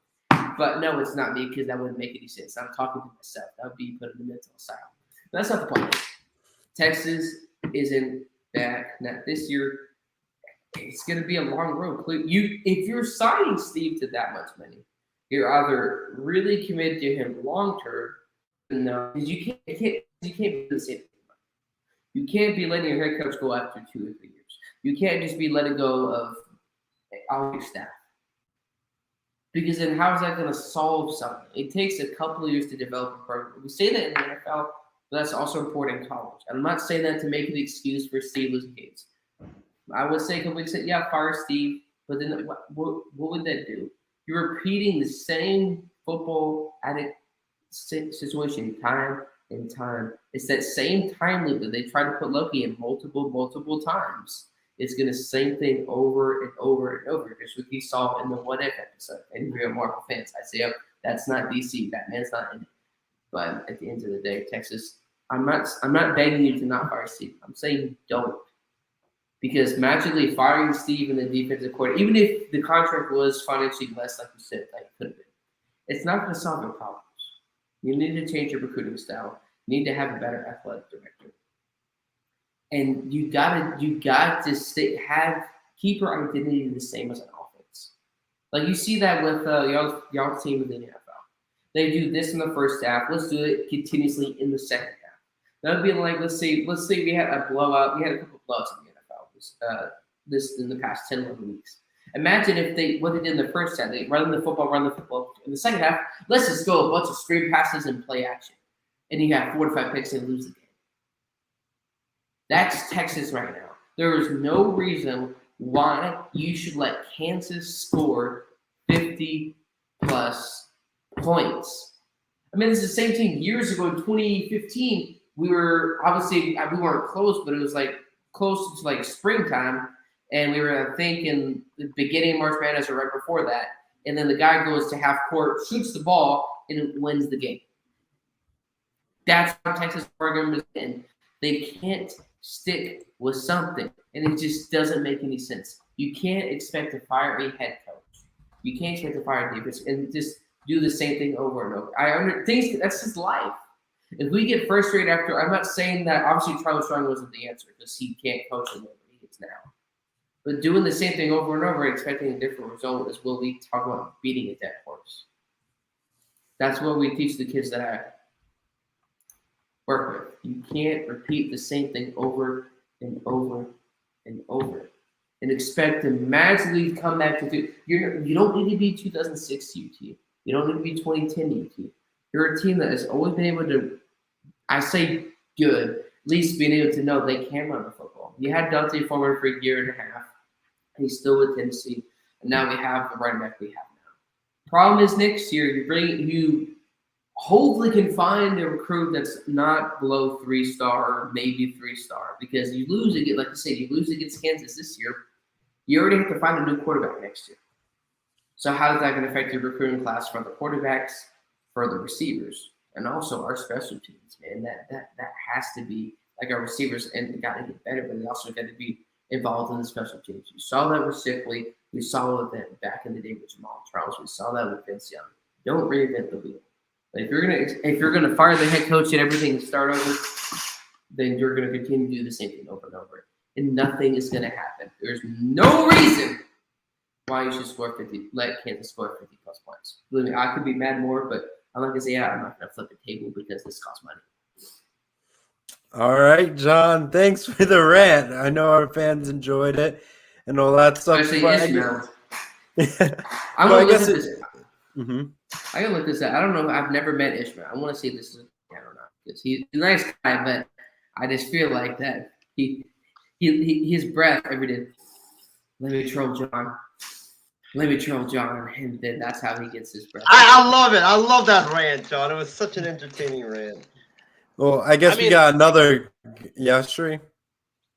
But no, it's not me because that wouldn't make any sense. I'm talking to myself. That would be put in the mental asylum. That's not the point. Texas isn't bad. Now, this year, it's going to be a long road. If you're signing Steve to that much money, you're either really committed to him long term, no, because you can't be the same. You can't be letting your head coach go after 2 or 3 years. You can't just be letting go of all your staff. Because then how is that going to solve something? It takes a couple of years to develop a program. We say that in the NFL, but that's also important in college. I'm not saying that to make an excuse for Steve losing games. I would say a couple weeks ago, yeah, fire Steve, but then what would that do? You're repeating the same football situation time and time. It's that same time loop that they try to put Loki in multiple times. It's going to same thing over and over and over. Just what you saw in the What If episode. And real Marvel fans, I say, oh, that's not DC. Batman's not in it. But at the end of the day, Texas, I'm not begging you to not fire Steve. I'm saying don't. Because magically firing Steve in the defensive coordinator, even if the contract was financially less, like you said, like it could have been, it's not going to solve your problems. You need to change your recruiting style. You need to have a better athletic director. And you got to keep your identity the same as an offense. Like you see that with y'all's team in the NFL. They do this in the first half. Let's do it continuously in the second half. That would be like let's say we had a blowout. We had a couple of blowouts in the NFL this in the past 10, 11 weeks. Imagine if what they did in the first half. They run the football. In the second half, let's just go a bunch of screen passes and play action. And you have 4 to 5 picks and lose the game. That's Texas right now. There is no reason why you should let Kansas score 50-plus points. I mean, it's the same team years ago in 2015. We weren't close, but it was like close to like springtime. And we were, I think, in the beginning of March Madness or right before that. And then the guy goes to half court, shoots the ball, and wins the game. That's how Texas program is in. They can't stick with something, and it just doesn't make any sense. You can't expect to fire a head coach. You can't expect to fire a defense and just do the same thing over and over. That's just life. If we get frustrated after, I'm not saying that obviously Charlie Strong wasn't the answer because he can't coach the way he is now. But doing the same thing over and over and expecting a different result is what we talk about beating a dead horse. That's what we teach the kids that work with. You can't repeat the same thing over and over and over and expect to magically come back to do. You don't need to be 2006 UT. You don't need to be 2010 UT. You're a team that has always been able to, I say good, at least being able to know they can run the football. You had Dante Foreman for a year and a half. He's still with Tennessee. And now we have the running back we have now. Problem is next year, you hopefully can find a recruit that's not below 3-star or maybe 3-star, because you lose again, like you said, you lose against Kansas this year. You already have to find a new quarterback next year. So how is that going to affect your recruiting class for the quarterbacks, for the receivers, and also our special teams, man? That has to be like our receivers, and they got to get better, but they also got to be involved in the special teams. You saw that with Shipley. We saw that back in the day with Jamal Charles. We saw that with Vince Young. Don't reinvent the wheel. If you're gonna fire the head coach and everything and start over, then you're gonna continue to do the same thing over and over, and nothing is gonna happen. There's no reason why you should let Kansas score 50+ points. Believe me, I could be mad more, but I'm not gonna say, I'm not gonna flip the table because this costs money. All right, John. Thanks for the rant. I know our fans enjoyed it and all that stuff. Especially Ishmael. I'm Well, gonna I guess look at this. Mhm. I gotta look this up. I don't know. I've never met Ishmael. I want to see if this is a or not, because he's a nice guy, but I just feel like that his breath every day. Let me troll John. Let me troll John, and then that's how he gets his breath. I love it. I love that rant, John. It was such an entertaining rant. Well, I guess we got another. Yeah, Shree.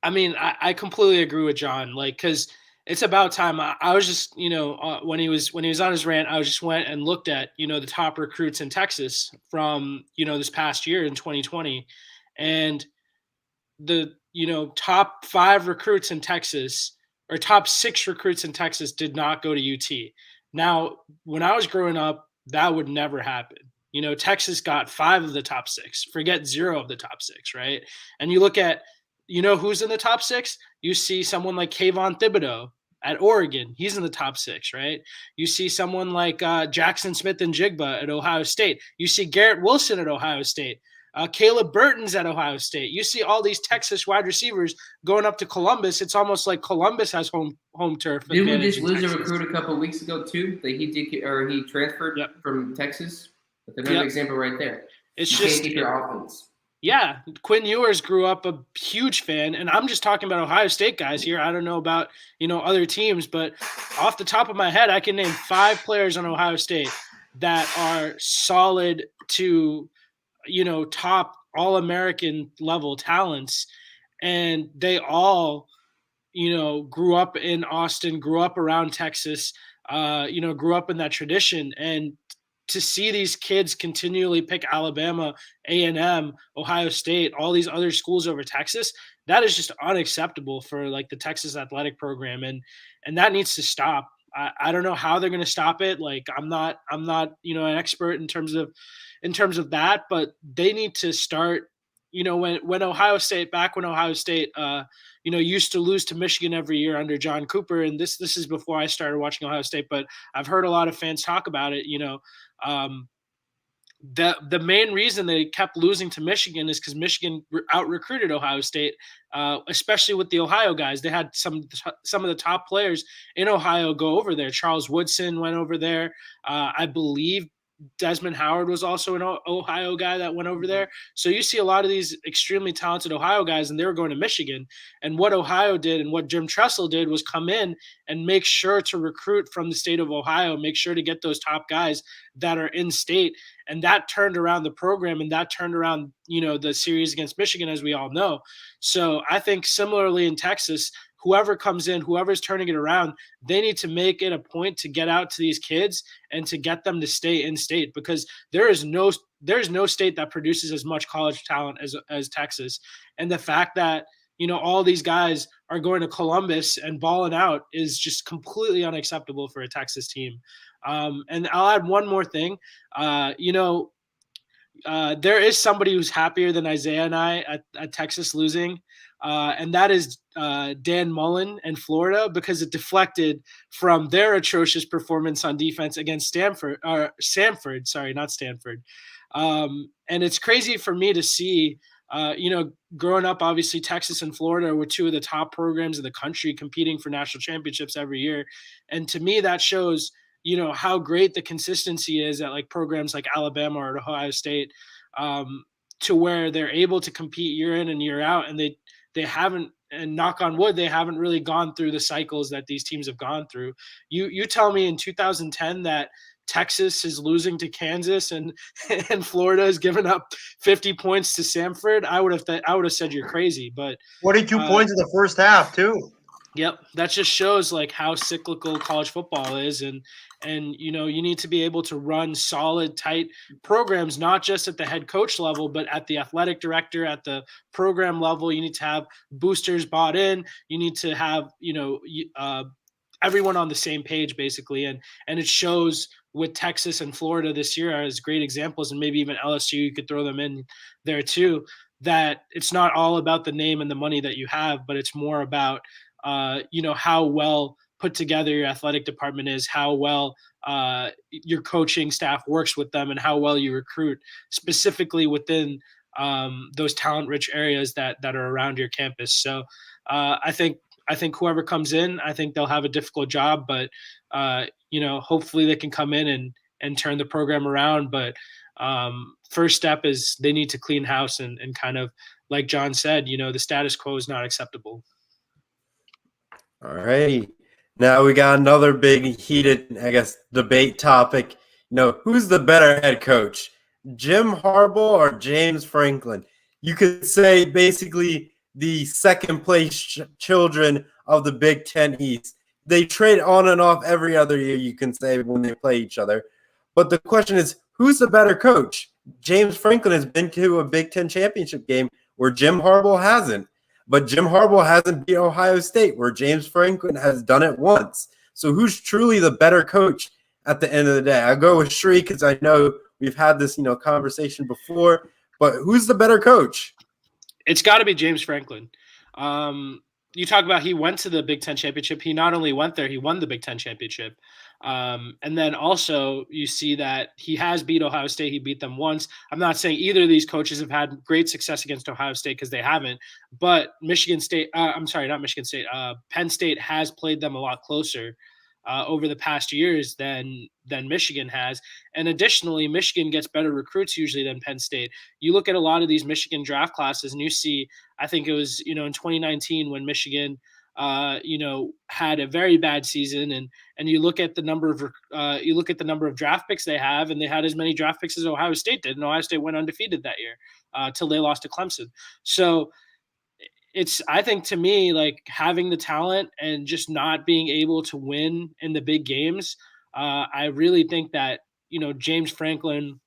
I mean, I completely agree with John. Like, because it's about time. I was just, when he was on his rant, I just went and looked at, the top recruits in Texas from, this past year in 2020, and the, top 5 recruits in Texas, or top 6 recruits in Texas, did not go to UT. Now, when I was growing up, that would never happen. Texas got 5 of the top 6. Forget 0 of the top 6, right? And you look at, who's in the top 6? You see someone like Kayvon Thibodeau at Oregon. He's in the top 6, right? You see someone like Jackson Smith and Jigba at Ohio State. You see Garrett Wilson at Ohio State. Caleb Burton's at Ohio State. You see all these Texas wide receivers going up to Columbus. It's almost like Columbus has home turf. Did we just lose a recruit a couple of weeks ago too? That he transferred from Texas. That's another example right there. It's you just can't keep your offense. Yeah, Quinn Ewers grew up a huge fan, and I'm just talking about Ohio State guys here. I don't know about, other teams, but off the top of my head, I can name 5 players on Ohio State that are solid to, top All-American level talents, and they all, grew up in Austin, grew up around Texas, grew up in that tradition, and to see these kids continually pick Alabama, A&M, Ohio State, all these other schools over Texas, that is just unacceptable for like the Texas athletic program. And that needs to stop. I don't know how they're going to stop it. Like I'm not, an expert in terms of that, but they need to start, when Ohio State used to lose to Michigan every year under John Cooper. And this is before I started watching Ohio State, but I've heard a lot of fans talk about it, the main reason they kept losing to Michigan is because Michigan out-recruited Ohio State, especially with the Ohio guys. They had some of the top players in Ohio go over there. Charles Woodson went over there. I believe Desmond Howard was also an Ohio guy that went over there. So you see a lot of these extremely talented Ohio guys, and they were going to Michigan. And what Ohio did and what Jim Tressel did was come in and make sure to recruit from the state of Ohio, make sure to get those top guys that are in state. And that turned around the program, and that turned around, the series against Michigan, as we all know. So I think similarly in Texas, whoever comes in, whoever's turning it around, they need to make it a point to get out to these kids and to get them to stay in state, because there's no state that produces as much college talent as Texas. And the fact that, all these guys are going to Columbus and balling out is just completely unacceptable for a Texas team. And I'll add one more thing. There is somebody who's happier than Isaiah and I at Texas losing. and that is Dan Mullen and Florida, because it deflected from their atrocious performance on defense against Samford. Sorry, not Stanford. And it's crazy for me to see, growing up, obviously Texas and Florida were two of the top programs in the country competing for national championships every year. And to me, that shows, how great the consistency is at like programs like Alabama or Ohio State, to where they're able to compete year in and year out. And they haven't, and knock on wood, they haven't really gone through the cycles that these teams have gone through. You tell me in 2010 that Texas is losing to Kansas and Florida has given up 50 points to Samford, I would have said you're crazy. But 42 points in the first half too. Yep, that just shows like how cyclical college football is, and you need to be able to run solid, tight programs, not just at the head coach level, but at the athletic director, at the program level. You need to have boosters bought in. You need to have everyone on the same page, basically, and it shows with Texas and Florida this year as great examples, and maybe even LSU, you could throw them in there too, that it's not all about the name and the money that you have, but it's more about how well put together your athletic department is, how well your coaching staff works with them, and how well you recruit specifically within those talent-rich areas that are around your campus. So I think whoever comes in, I think they'll have a difficult job, but hopefully they can come in and turn the program around. But first step is they need to clean house and kind of, like John said, the status quo is not acceptable. All right. Now we got another big heated, debate topic. Who's the better head coach, Jim Harbaugh or James Franklin? You could say basically the second place children of the Big Ten East. They trade on and off every other year, you can say, when they play each other. But the question is, who's the better coach? James Franklin has been to a Big Ten championship game where Jim Harbaugh hasn't. But Jim Harbaugh hasn't beat Ohio State, where James Franklin has done it once. So who's truly the better coach at the end of the day? I'll go with Shree because I know we've had this, conversation before. But who's the better coach? It's got to be James Franklin. You talk about he went to the Big Ten championship. He not only went there, he won the Big Ten championship. And then also you see that he has beat Ohio State. He beat them once. I'm not saying either of these coaches have had great success against Ohio State because they haven't, but Penn State has played them a lot closer over the past years than Michigan has. And additionally, Michigan gets better recruits usually than Penn State. You look at a lot of these Michigan draft classes and you see, I think it was, in 2019 when Michigan had a very bad season, and you look at the number of draft picks they have, and they had as many draft picks as Ohio State did, and Ohio State went undefeated that year till they lost to Clemson. So I think to me, like, having the talent and just not being able to win in the big games, I really think that James Franklin,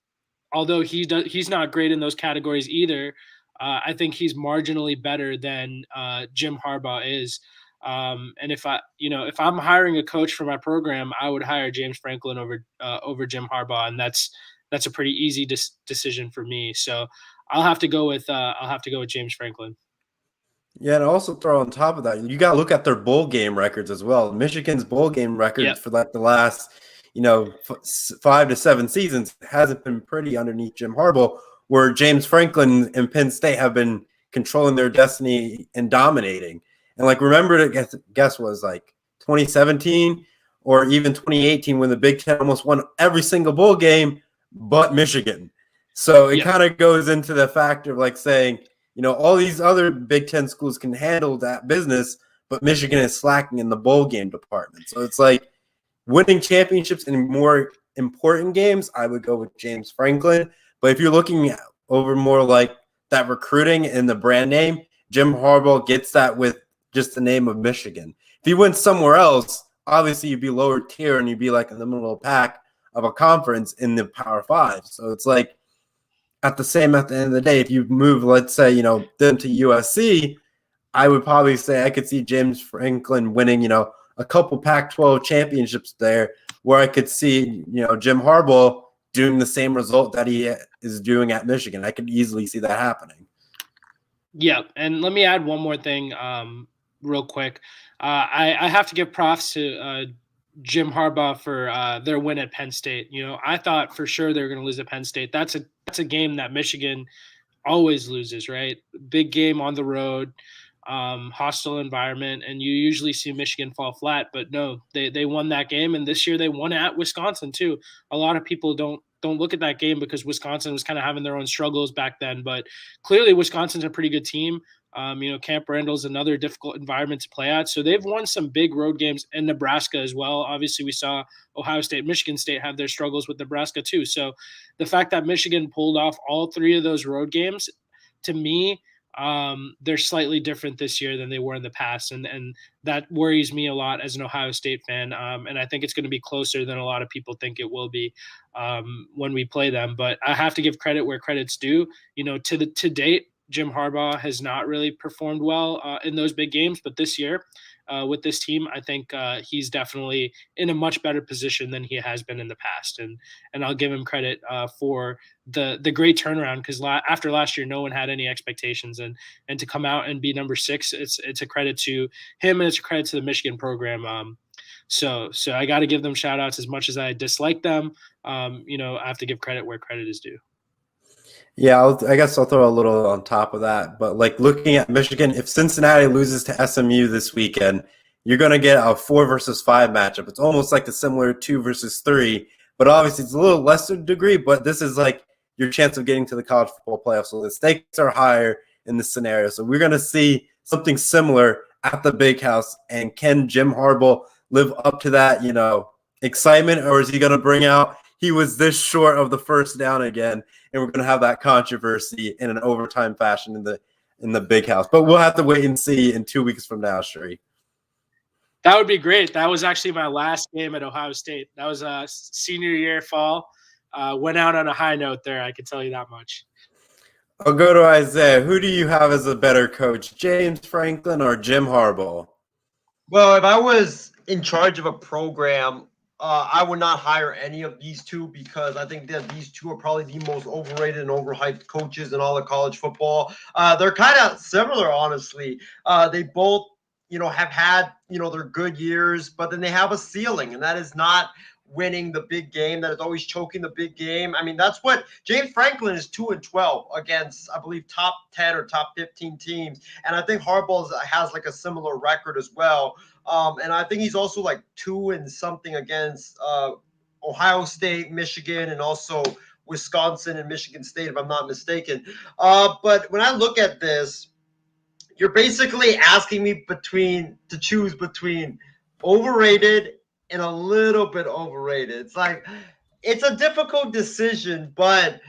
although he's not great in those categories either, I think he's marginally better than Jim Harbaugh is. And if I'm hiring a coach for my program, I would hire James Franklin over Jim Harbaugh, and that's a pretty easy decision for me. So I'll have to go with James Franklin. Yeah, and also throw on top of that, you got to look at their bowl game records as well. Michigan's bowl game records for like the last 5 to 7 seasons hasn't been pretty underneath Jim Harbaugh, where James Franklin and Penn State have been controlling their destiny and dominating. And like, remember to guess was like 2017 or even 2018 when the Big Ten almost won every single bowl game but Michigan. So it kind of goes into the factor of like saying, all these other Big Ten schools can handle that business, but Michigan is slacking in the bowl game department. So it's like winning championships in more important games, I would go with James Franklin. But if you're looking over more like that recruiting and the brand name, Jim Harbaugh gets that with just the name of Michigan. If he went somewhere else, obviously you'd be lower tier and you'd be like in the middle of the pack of a conference in the Power Five. So it's like at the end of the day, if you move, let's say, them to USC, I would probably say I could see James Franklin winning, a couple Pac-12 championships there, where I could see, Jim Harbaugh doing the same result that he is doing at Michigan. I could easily see that happening. Yeah, and let me add one more thing real quick. I have to give props to Jim Harbaugh for their win at Penn State. You know, I thought for sure they were going to lose at Penn State. That's a game that Michigan always loses, right? Big game on the road, hostile environment, and you usually see Michigan fall flat. But no, they won that game, and this year they won at Wisconsin too. A lot of people don't look at that game because Wisconsin was kind of having their own struggles back then, but clearly Wisconsin's a pretty good team. You know, Camp Randall's another difficult environment to play at. So they've won some big road games in Nebraska as well. Obviously, we saw Ohio State, Michigan State have their struggles with Nebraska too. So the fact that Michigan pulled off all three of those road games, to me, they're slightly different this year than they were in the past. And that worries me a lot as an Ohio State fan. And I think it's going to be closer than a lot of people think it will be when we play them. But I have to give credit where credit's due. You know, to date, Jim Harbaugh has not really performed well in those big games, but this year with this team, I think he's definitely in a much better position than he has been in the past, and I'll give him credit for the great turnaround because after last year, no one had any expectations, and to come out and be number 6, it's a credit to him and it's a credit to the Michigan program. So I got to give them shout outs as much as I dislike them. You know, I have to give credit where credit is due. Yeah, I guess I'll throw a little on top of that. But like looking at Michigan, if Cincinnati loses to SMU this weekend, you're going to get a 4 versus 5 matchup. It's almost like a similar 2 versus 3, but obviously it's a little lesser degree. But this is like your chance of getting to the college football playoffs. So the stakes are higher in this scenario. So we're going to see something similar at the Big House. And can Jim Harbaugh live up to that, you know, excitement, or is he going to bring out he was this short of the first down again, and we're going to have that controversy in an overtime fashion in the Big House? But we'll have to wait and see in 2 weeks from now, Sheree. That would be great. That was actually my last game at Ohio State. That was a senior year fall. Went out on a high note there, I can tell you that much. I'll go to Isaiah. Who do you have as a better coach, James Franklin or Jim Harbaugh? Well, if I was in charge of a program, I would not hire any of these two because I think that these two are probably the most overrated and overhyped coaches in all of college football. They're kind of similar, honestly. They both, you know, have had, you know, their good years, but then they have a ceiling, and that is not winning the big game. That is always choking the big game. I mean, that's what James Franklin is 2-12 against, I believe, top 10 or top 15 teams. And I think Harbaugh has like a similar record as well. And I think he's also like 2 and something against Ohio State, Michigan, and also Wisconsin and Michigan State, if I'm not mistaken. But when I look at this, you're basically asking me to choose between overrated and a little bit overrated. It's like, it's a difficult decision, but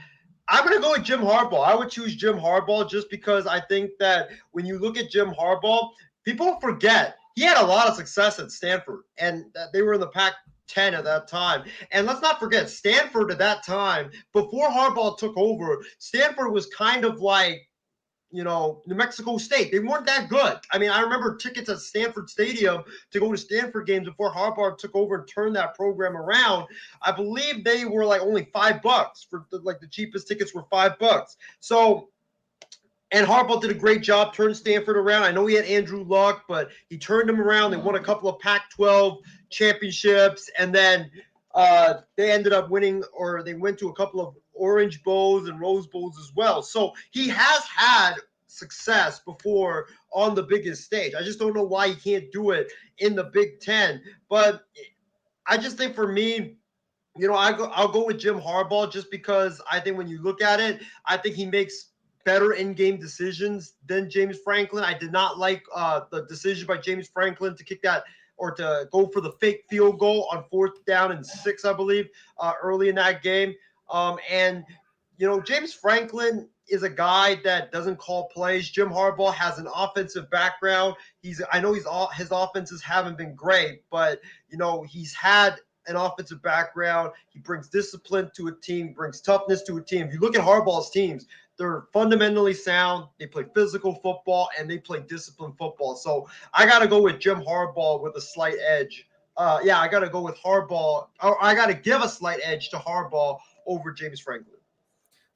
I'm going to go with Jim Harbaugh. I would choose Jim Harbaugh just because I think that when you look at Jim Harbaugh, people forget he had a lot of success at Stanford, and they were in the Pac-10 at that time. And let's not forget, Stanford at that time, before Harbaugh took over, Stanford was kind of like, you know, New Mexico State. They weren't that good. I mean, I remember tickets at Stanford Stadium to go to Stanford games before Harbaugh took over and turned that program around. I believe they were like only $5 for the cheapest tickets were $5. So, and Harbaugh did a great job, turned Stanford around. I know he had Andrew Luck, but he turned them around. They won a couple of Pac-12 championships, and then they ended up winning, or they went to a couple of Orange Bowls and Rose Bowls as well. So he has had success before on the biggest stage. I just don't know why he can't do it in the Big Ten. But I just think for me, you know, I'll go with Jim Harbaugh just because I think when you look at it, I think he makes better in-game decisions than James Franklin. I did not like the decision by James Franklin to kick that or to go for the fake field goal on 4th down and 6, I believe, early in that game. And, you know, James Franklin is a guy that doesn't call plays. Jim Harbaugh has an offensive background. I know his offenses haven't been great, but, you know, he's had an offensive background. He brings discipline to a team, brings toughness to a team. If you look at Harbaugh's teams, they're fundamentally sound. They play physical football, and they play disciplined football. So I got to go with Jim Harbaugh with a slight edge. I got to go with Harbaugh. Or I got to give a slight edge to Harbaugh over James Franklin.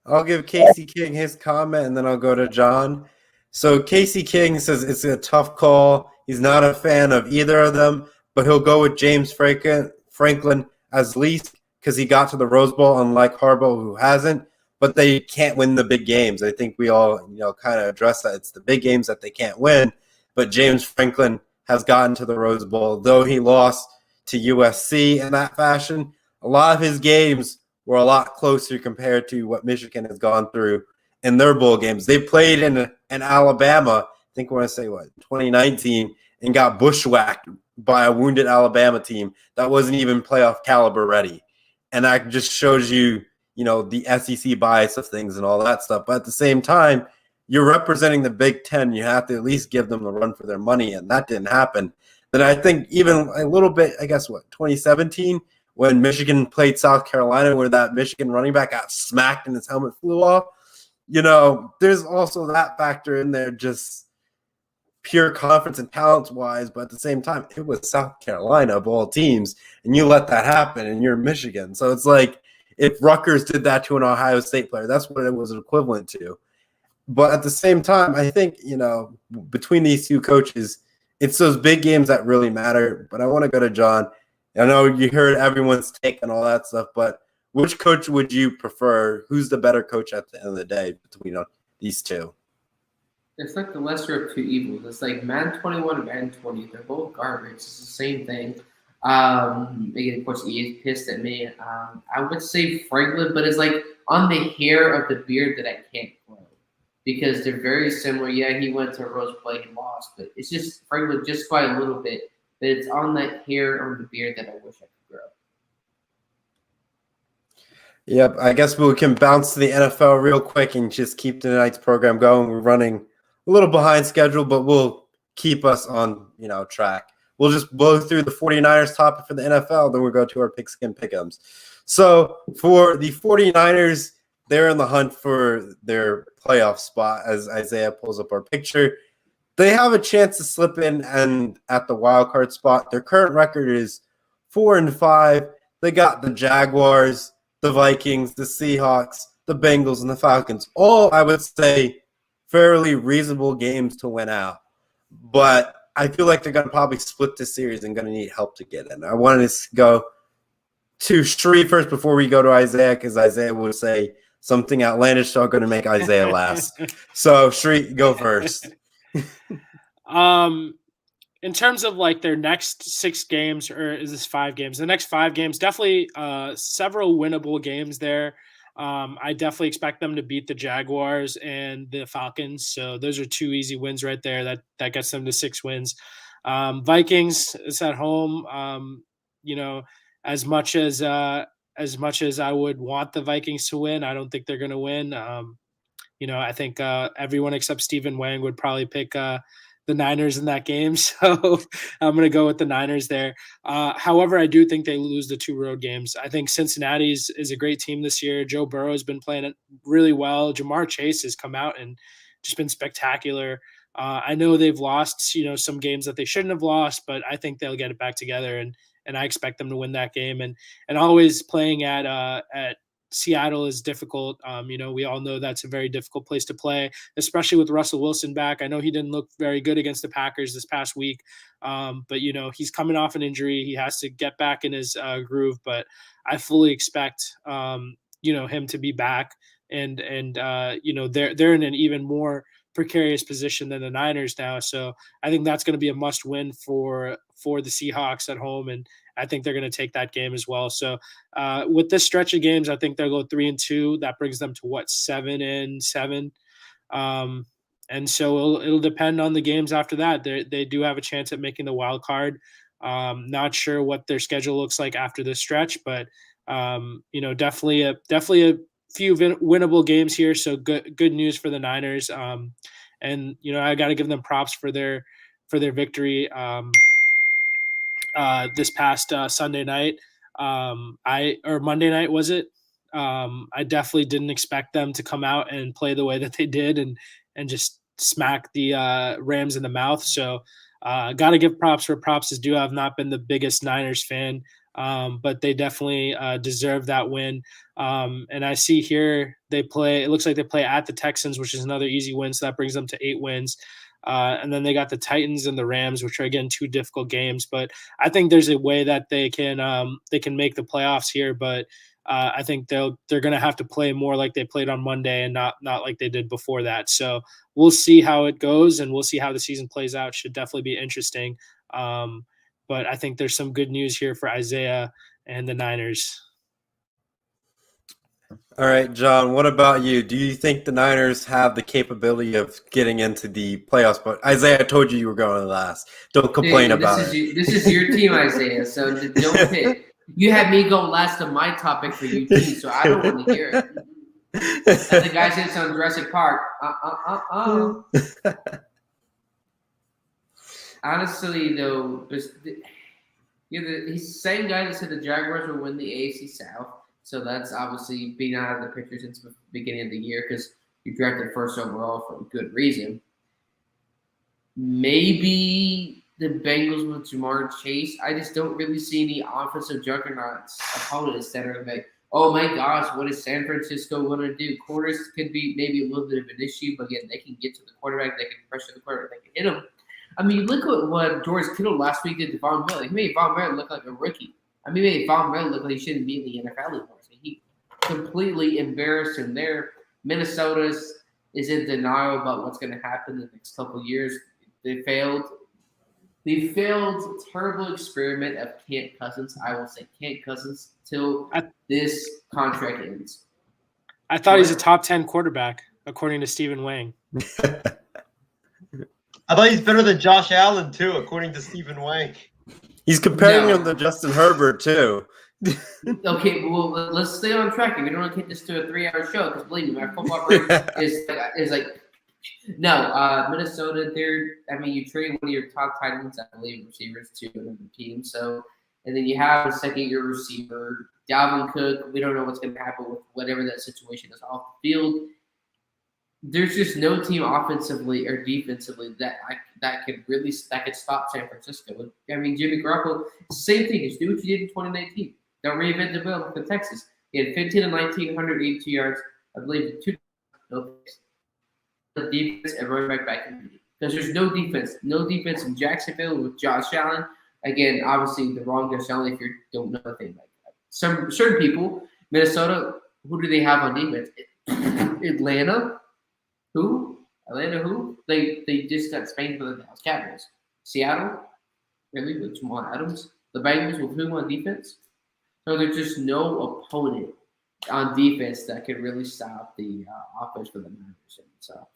I'll give Casey King his comment, and then I'll go to John. So Casey King says it's a tough call. He's not a fan of either of them, but he'll go with James Franklin as least because he got to the Rose Bowl, unlike Harbaugh, who hasn't. But they can't win the big games. I think we all, kind of address that. It's the big games that they can't win. But James Franklin has gotten to the Rose Bowl, though he lost to USC in that fashion. A lot of his games were a lot closer compared to what Michigan has gone through in their bowl games. They played in Alabama, I think we're going to say 2019, and got bushwhacked by a wounded Alabama team that wasn't even playoff caliber ready. And that just shows you, the SEC bias of things and all that stuff. But at the same time, you're representing the Big Ten. You have to at least give them the run for their money, and that didn't happen. Then I think even a little bit, 2017, when Michigan played South Carolina, where that Michigan running back got smacked and his helmet flew off, there's also that factor in there, just pure confidence and talent-wise. But at the same time, it was South Carolina of all teams, and you let that happen, and you're Michigan. So it's like if Rutgers did that to an Ohio State player, that's what it was equivalent to. But at the same time, I think, between these two coaches, it's those big games that really matter. But I want to go to John. I know you heard everyone's take and all that stuff, but which coach would you prefer? Who's the better coach at the end of the day between these two? It's like the lesser of two evils. It's like Madden 21 and Madden 20. They're both garbage. It's the same thing. Again, of course, he is pissed at me. I would say Franklin, but it's like on the hair of the beard that I can't grow because they're very similar. Yeah, he went to Rose Bowl and lost, but it's just Franklin just by a little bit. But it's on that hair of the beard that I wish I could grow. Yep, I guess we can bounce to the NFL real quick and just keep tonight's program going. We're running a little behind schedule, but we'll keep us on, track. We'll just blow through the 49ers topic for the NFL, then we'll go to our pigskin pick'ems. So for the 49ers, they're in the hunt for their playoff spot as Isaiah pulls up our picture. They have a chance to slip in and at the wild card spot. Their current record is 4-5. They got the Jaguars, the Vikings, the Seahawks, the Bengals, and the Falcons. All, I would say, fairly reasonable games to win out. But I feel like they're going to probably split this series and going to need help to get in. I wanted to go to Shree first before we go to Isaiah, because Isaiah will say something outlandish, so I'm going to make Isaiah last. So, Shree, go first. In terms of like their next 6 games, or is this 5 games? The next 5 games, definitely several winnable games there. I definitely expect them to beat the Jaguars and the Falcons. So those are 2 easy wins right there. That gets them to 6 wins. Vikings is at home. As much as I would want the Vikings to win, I don't think they're going to win. I think everyone except Stephen Wang would probably pick the Niners in that game. So I'm going to go with the Niners there. However, I do think they lose the 2 road games. I think Cincinnati is a great team this year. Joe Burrow has been playing it really well. Jamar Chase has come out and just been spectacular. I know they've lost, some games that they shouldn't have lost, but I think they'll get it back together, and I expect them to win that game. And always playing at Seattle is difficult. We all know that's a very difficult place to play, especially with Russell Wilson back. I know he didn't look very good against the Packers this past week, but he's coming off an injury. He has to get back in his groove, but I fully expect him to be back, and they're in an even more precarious position than the Niners now. So I think that's going to be a must win for the Seahawks at home, and I think they're going to take that game as well. So with this stretch of games, I think they'll go 3-2. That brings them to 7-7. And so it'll depend on the games after that. They do have a chance at making the wild card. Not sure what their schedule looks like after this stretch, but definitely a few winnable games here. So good news for the Niners. And I got to give them props for their victory this past Sunday night. Or Monday night, was it? I definitely didn't expect them to come out and play the way that they did and just smack the Rams in the mouth. So got to give props where props is due. I've not been the biggest Niners fan but they definitely deserve that win. And I see here it looks like they play at the Texans, which is another easy win. So that brings them to 8 wins. And then they got the Titans and the Rams, which are, again, 2 difficult games. But I think there's a way that they can make the playoffs here. But I think they're going to have to play more like they played on Monday and not like they did before that. So we'll see how it goes, and we'll see how the season plays out. Should definitely be interesting. But I think there's some good news here for Isaiah and the Niners. All right, John, what about you? Do you think the Niners have the capability of getting into the playoffs? But Isaiah, I told you were going last. Don't complain about it. This is your team, Isaiah, so don't pick. You had me go last on my topic for you, too, so I don't want to hear it. As the guy says on Jurassic Park, Honestly, though, he's the same guy that said the Jaguars will win the AFC South. So that's obviously been out of the picture since the beginning of the year because you drafted first overall for a good reason. Maybe the Bengals with Jamar Chase. I just don't really see any offensive juggernauts opponents that are like, oh my gosh, what is San Francisco going to do? Corners could be maybe a little bit of an issue, but again, they can get to the quarterback, they can pressure the quarterback, they can hit him. I mean, look at what George Kittle last week did to Von Miller. He made Von Miller look like a rookie. I mean, he made Von Miller look like he shouldn't be in the NFL anymore. So he completely embarrassed him there. Minnesota is in denial about what's going to happen in the next couple of years. They failed. They failed a terrible experiment of Kent Cousins. I will say Kent Cousins till this contract ends. I thought he's a top 10 quarterback, according to Stephen Wang. I thought he's better than Josh Allen, too, according to Stephen Wang. He's comparing him to Justin Herbert, too. Okay, well, let's stay on track. We don't want to take this to a 3-hour show because, believe me, my football brain is like – no, Minnesota, you trade one of your top tight ends, I believe, receivers to another team. So, and then you have a second-year receiver, Dalvin Cook. We don't know what's going to happen with whatever that situation is off the field. There's just no team offensively or defensively that could stop San Francisco. I mean, Jimmy Garoppolo, same thing. Just do what you did in 2019. Don't reinvent the wheel with Texas. He had 15 and 19, 182 yards. I believe 2 picks. The defense and running back in because there's no defense. No defense in Jacksonville with Josh Allen. Again, obviously the wrong Josh Allen if you don't know anything like that. Some certain people, Minnesota, who do they have on defense? Atlanta. Who? Atlanta who? They just got spanked by the Dallas Cowboys. Seattle? Really? With Jamal Adams? The Bengals with whom on defense? So there's just no opponent on defense that can really stop the offense for the Niners. So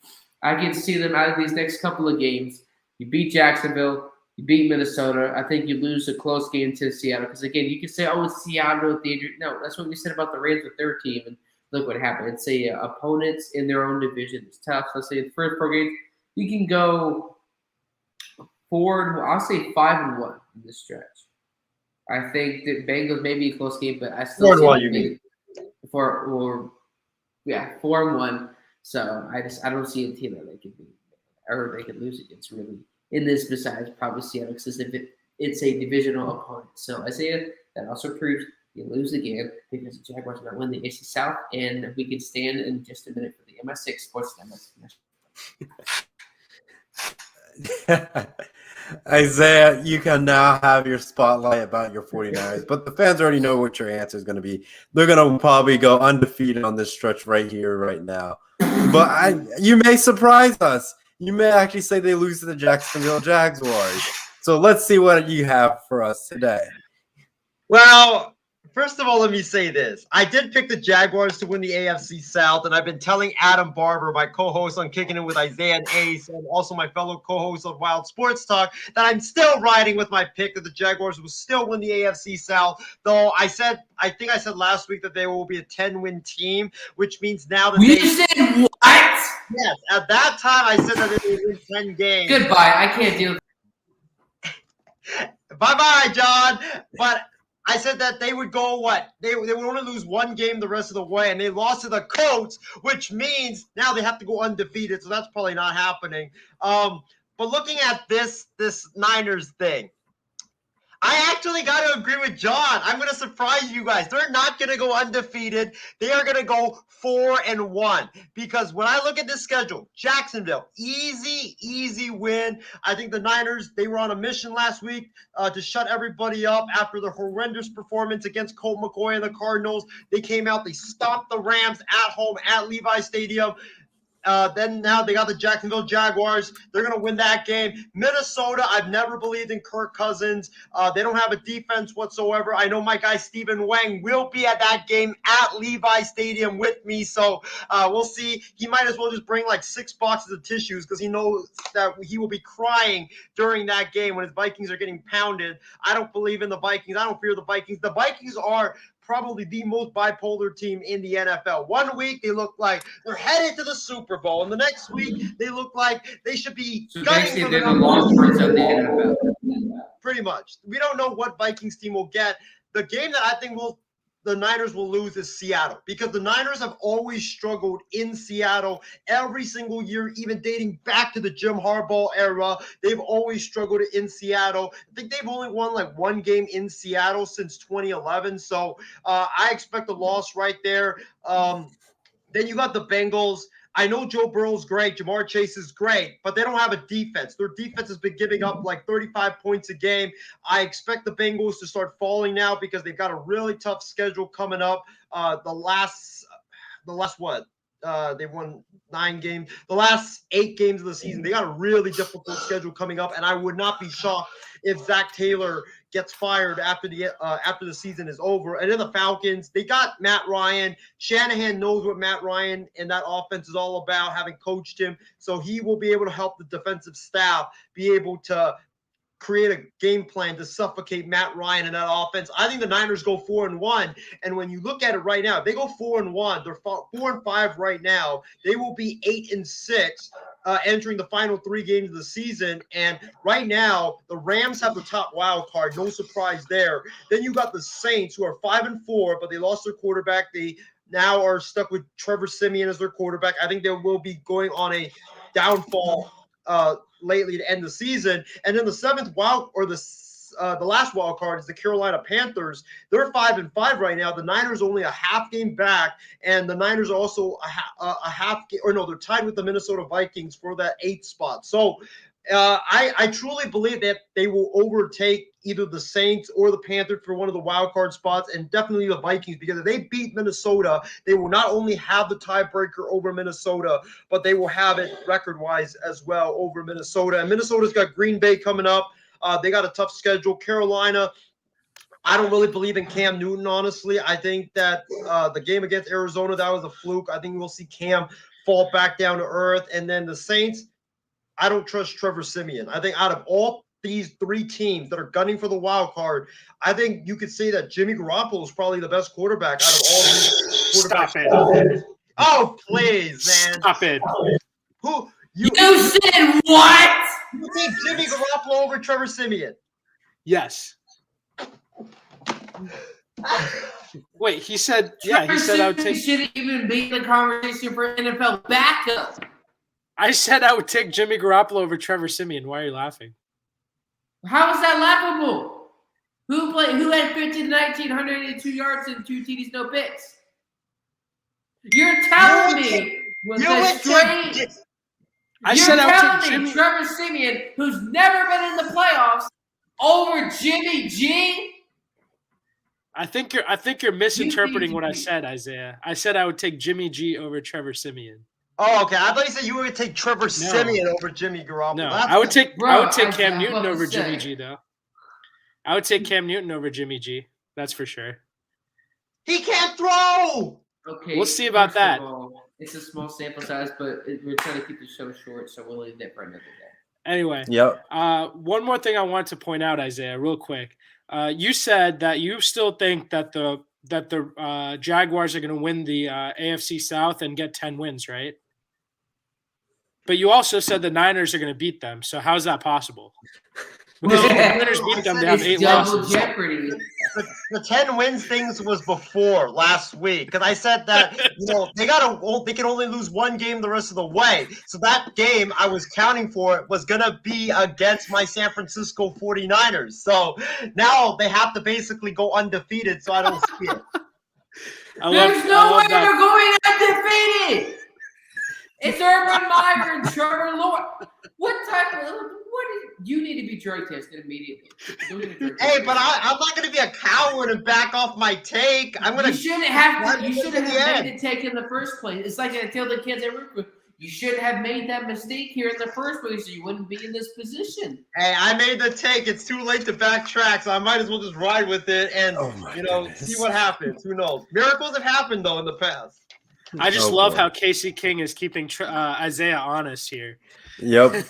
I can see them out of these next couple of games. You beat Jacksonville. You beat Minnesota. I think you lose a close game to Seattle. Because, again, you can say, oh, it's Seattle. No, that's what we said about the Rams with their team. And look what happened. It's opponents in their own division. It's tough. So let's say the first 4 games, you can go 4. I'll say 5-1 in this stretch. I think the Bengals may be a close game, but I still 4-1. You mean 4-1. So I don't see a team that they could beat or they could lose against really in this. Besides probably Seattle, because it's a divisional opponent. So Isaiah, that also proves. You lose again because the Jaguars are going to win the AFC South, and we can stand in just a minute for the MS6 Sports Network. Isaiah, you can now have your spotlight about your 49ers, but the fans already know what your answer is going to be. They're going to probably go undefeated on this stretch right here, right now. But you may surprise us. You may actually say they lose to the Jacksonville Jaguars. So let's see what you have for us today. Well, first of all, let me say this. I did pick the Jaguars to win the AFC South, and I've been telling Adam Barber, my co-host on Kicking It with Isaiah and Ace, and also my fellow co-host on Wild Sports Talk, that I'm still riding with my pick that the Jaguars will still win the AFC South. Though I think I said last week that they will be a 10-win team, which means now that You said what? Yes, at that time I said that they would win 10 games. Goodbye. I can't deal with Bye-bye, John. But I said that they would go They would only lose 1 game the rest of the way, and they lost to the Colts, which means now they have to go undefeated, so that's probably not happening. But looking at this Niners thing, I actually got to agree with John. I'm going to surprise you guys. They're not going to go undefeated. They are going to go 4-1 because when I look at this schedule, Jacksonville, easy win. I think the Niners, they were on a mission last week to shut everybody up after the horrendous performance against Colt McCoy and the Cardinals. They came out, they stomped the Rams at home at Levi Stadium. Then now they got the Jacksonville Jaguars. They're going to win that game. Minnesota, I've never believed in Kirk Cousins. They don't have a defense whatsoever. I know my guy Stephen Wang will be at that game at Levi Stadium with me. So we'll see. He might as well just bring like 6 boxes of tissues because he knows that he will be crying during that game when his Vikings are getting pounded. I don't believe in the Vikings. I don't fear the Vikings. The Vikings are probably the most bipolar team in the NFL. One week they look like they're headed to the Super Bowl, and the next week they look like they should be basically they're the Longhorns of the NFL. Pretty much. We don't know what Vikings team will get. The game that I think the Niners will lose is Seattle because the Niners have always struggled in Seattle every single year, even dating back to the Jim Harbaugh era. They've always struggled in Seattle. I think they've only won like 1 game in Seattle since 2011. So I expect a loss right there. Then you got the Bengals. I know Joe Burrow's great. Jamar Chase is great, but they don't have a defense. Their defense has been giving up like 35 points a game. I expect the Bengals to start falling now because they've got a really tough schedule coming up. The last what? They've won 9 games. The last 8 games of the season, they got a really difficult schedule coming up, and I would not be shocked if Zach Taylor gets fired after the season is over. And then the Falcons, they got Matt Ryan. Shanahan knows what Matt Ryan and that offense is all about, having coached him. So he will be able to help the defensive staff be able to create a game plan to suffocate Matt Ryan and that offense. I think the Niners go 4-1. And when you look at it right now, if they go 4-1, they're 4-5 right now. They will be 8-6. Entering the final 3 games of the season. And right now, the Rams have the top wild card. No surprise there. Then you got the Saints, who are 5-4, but they lost their quarterback. They now are stuck with Trevor Siemian as their quarterback. I think they will be going on a downfall lately to end the season. And then the 7th wild, or the last wild card, is the Carolina Panthers. They're 5-5 right now. The Niners only a half game back, and the Niners are also a half game, or no, they're tied with the Minnesota Vikings for that 8th spot. So I truly believe that they will overtake either the Saints or the Panthers for one of the wild card spots, and definitely the Vikings, because if they beat Minnesota, they will not only have the tiebreaker over Minnesota, but they will have it record-wise as well over Minnesota. And Minnesota's got Green Bay coming up. They got a tough schedule. Carolina, I don't really believe in Cam Newton, honestly. I think that the game against Arizona, that was a fluke. I think we'll see Cam fall back down to earth. And then the Saints, I don't trust Trevor Siemian. I think out of all these 3 teams that are gunning for the wild card, I think you could say that Jimmy Garoppolo is probably the best quarterback out of all these quarterbacks. Stop it. Oh, please, man. Stop it. Who? You said what? You take Jimmy Garoppolo over Trevor Siemian? Yes. Wait, he said, yeah, he said I would take. Shouldn't even be the conversation for NFL backup. I said I would take Jimmy Garoppolo over Trevor Siemian. Why are you laughing? How is that laughable? Who had 15, 19, 182 yards and 2 TDs, no picks? You're telling me with a straight. I said I would take Jimmy. Trevor Siemian, who's never been in the playoffs, over Jimmy G. I think you're misinterpreting what I said, Isaiah. I said I would take Jimmy G over Trevor Siemian. Oh, okay. I thought you said you would take Trevor Siemian over Jimmy Garoppolo. No, I would take Cam Newton over Jimmy G, though. I would take Cam Newton over Jimmy G. That's for sure. He can't throw. Okay, we'll see about that. It's a small sample size, but we're trying to keep the show short, so we'll leave that for another day. Anyway, yep. One more thing I want to point out, Isaiah, real quick. You said that you still think that the Jaguars are going to win the AFC South and get 10 wins, right? But you also said the Niners are going to beat them. So how is that possible? Because if the Well, Niners I beat them, said they have It's 8 double losses. jeopardy. the 10 wins things was before last week because I said that they can only lose one game the rest of the way. So that game I was counting for was gonna be against my San Francisco 49ers. So now they have to basically go undefeated. So I don't see it. There's no way they're going undefeated. It's Urban Meyer and Trevor Lawrence. You need to be drug tested immediately. Hey, but I'm not gonna be a coward and back off my take. You shouldn't have made the take in the first place. It's like I tell the kids at work, you shouldn't have made that mistake here in the first place, so you wouldn't be in this position. Hey, I made the take. It's too late to backtrack, so I might as well just ride with it and see what happens. Who knows? Miracles have happened though in the past. I just love how Casey King is keeping Isaiah honest here. Yep.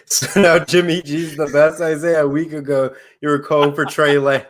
So now Jimmy G's the best. Isaiah, a week ago, you were calling for Trey Lance.